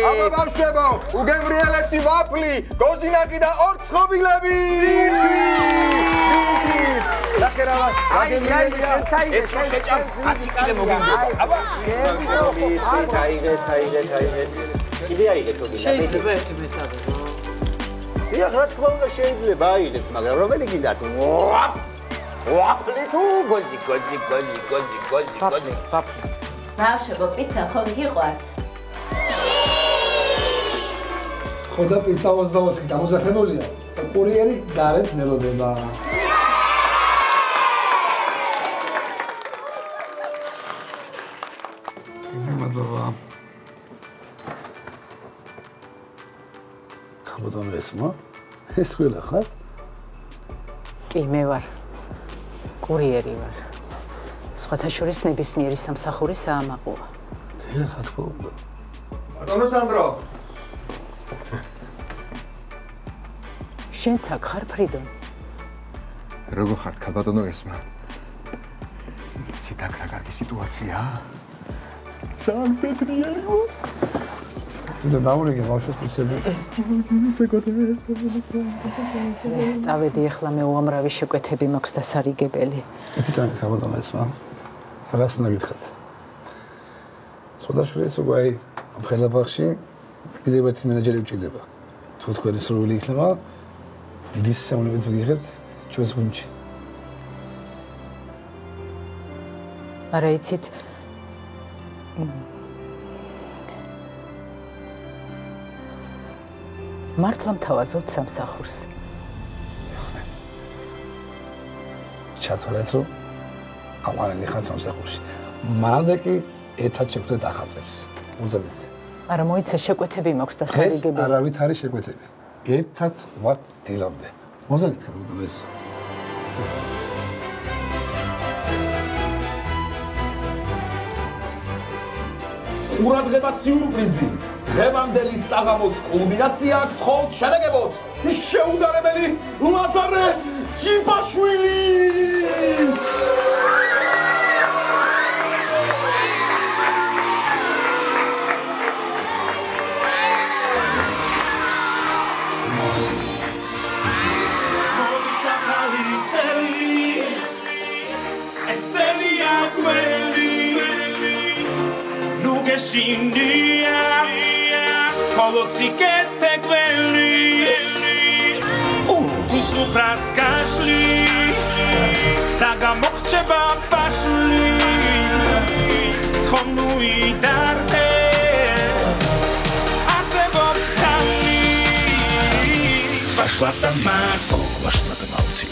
აბა ბავშვებო, უგემრიელესი ვაფლი, გოზინაკი და ორცხობილები! ლაკერავა, აგემრიელია, ეს შეჭამ აკიკალე მოგინდა. აბა, აიღე. კიდე აიღე თოგი. შეიძლება ერთი მეცადე. ია, რა თქმა უნდა შეიძლება აიღეთ, მაგრამ რომელი გინდათ? ვაფლი თუ გოზი. ბავშვებო, პიცა ხომ გიყვართ? ხო და პიცა 24 დამოსახებულია. კურიერი გარეთ მელოდება. მადლობა. ხალხო ესმა? ეს ყველა ხარ? კი, მე ვარ. კურიერი ვარ. სხვათა შორის ნებისმიერი სამსახური საამაყოა. ძილა ხათქო. ბატონო სანდრო. შენც აქ ხარ ფრიდონ? როგორ ხართ, ქალბატონო ესმა? ციტაკ რა კარგი სიტუაციაა. ძალიან პეტრიერი ვარ. და დაურიგე ბავშვებს პიცები. წავედი ახლა მე უამრავი შეკვეთები მაქვს და სარიგებელი. ეთი წამით ქალბატონო ესმა. რაღაც უნდა გითხრათ. სხვადასხვა სუგაი ხელაბახში კიდევ ერთი მენეჯერი ვჭირდება. თუ თქვენი სრული იქნება, დიდი სიამოვნებით მიგიღებთ ჩვენს გუნდში. არა იცით მართლა მთავაზობთ სამსახურს. ჩათვალეთ რომ ამალენი ხარ სამსახურში. მანამდე კი ერთად შევხვდეთ ახალწელს. უზადეთ. არა მოიცა შეკვეთები მაქვს და დღეს სარიგებელი. არავით არის შეკვეთები. ერთად ვართ დილამდე. უზადეთ ხარ ეს. ყურადღება სიურპრიზი. დღევანდელი საღამოს კულმინაცია გთხოვთ შენეგებოთ შეუდარებელი ლაზარე ჯიბაშვილი. Polocikete gvelis Tu supras kashli Daga mochcheba pashli Tchonu idarte Azebov tzali Vashlat amatz Vashlat amatzi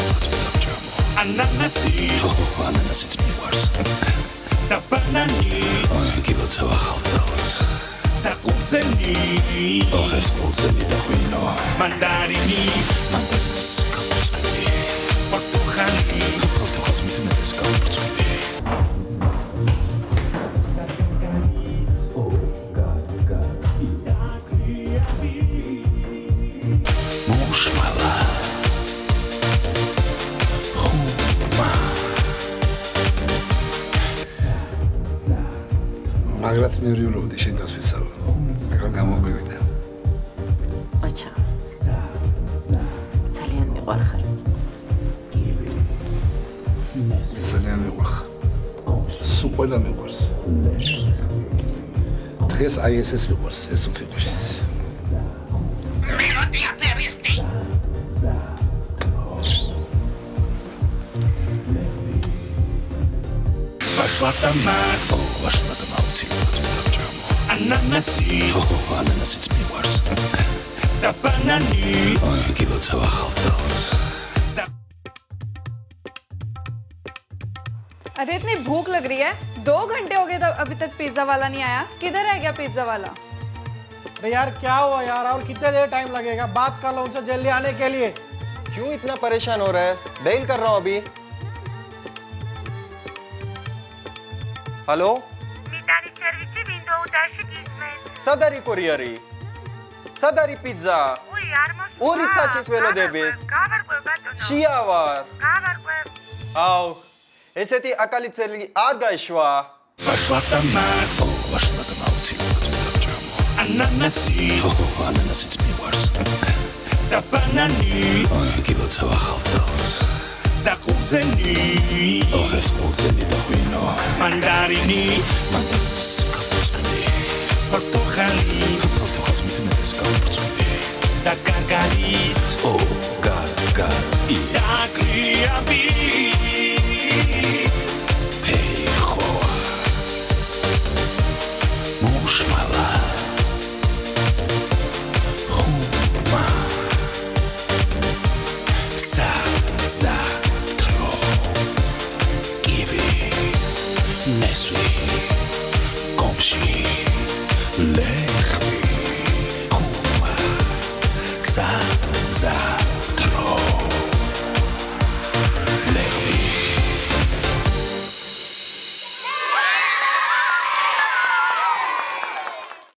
Ananasit Ananasit miwars Da bananit Gibotza vachaltels Da kudzeni Oh, es kudzeni da huino Mandarini Mandaris kapuskuni Portuchani Portuchas mitunedes kapuskuni Mushmala Khuma Magrat მერიულობდი შენ დასვისავ. მაგრამ გამოგვივიდა. აჩა. ძალიან მიყვარხარ. ძალიან მიყვარხარ. სულ ყველა მიყვარს. დღეს აი ეს მიყვარს, ეს თვითონ. მელოდია პერისტი. Vashlat amatz Vashlat amatzi Ananasit Ananasit miwars Da bananit Gibotza vachaltels अरे इतनी भूख लग रही है 2 घंटे हो गए अभी तक पिज्जा वाला नहीं आया किधर रह गया पिज्जा वाला अरे यार क्या हुआ यार और कितने देर टाइम लगेगा बात कर लो उनसे जल्दी आने के लिए क्यों इतना परेशान हो रहा है बेल कर रहा हूँ अभी hello Sadari kurieri. Sadari pizza. Urica ce svelo debit. Shiavar. აუ, ესეთი აკალიცელი არ გაიშვა. ვაშლატა მაცო, ვაშლატა მაუცილოთ დაჭამო. ანანასი, ანანასიც მიყვარს. და ბანანი, გილოცა ვახალთავს. და ყურძენი, ეს ყურძენი და ღვინო. მანდარინი, მანდარინს კაპუსკული. პორტოხალი, პორტოხალს მithumetes კაპუსკული. და გარგარიც, გარგარი. აკლიაბი. Za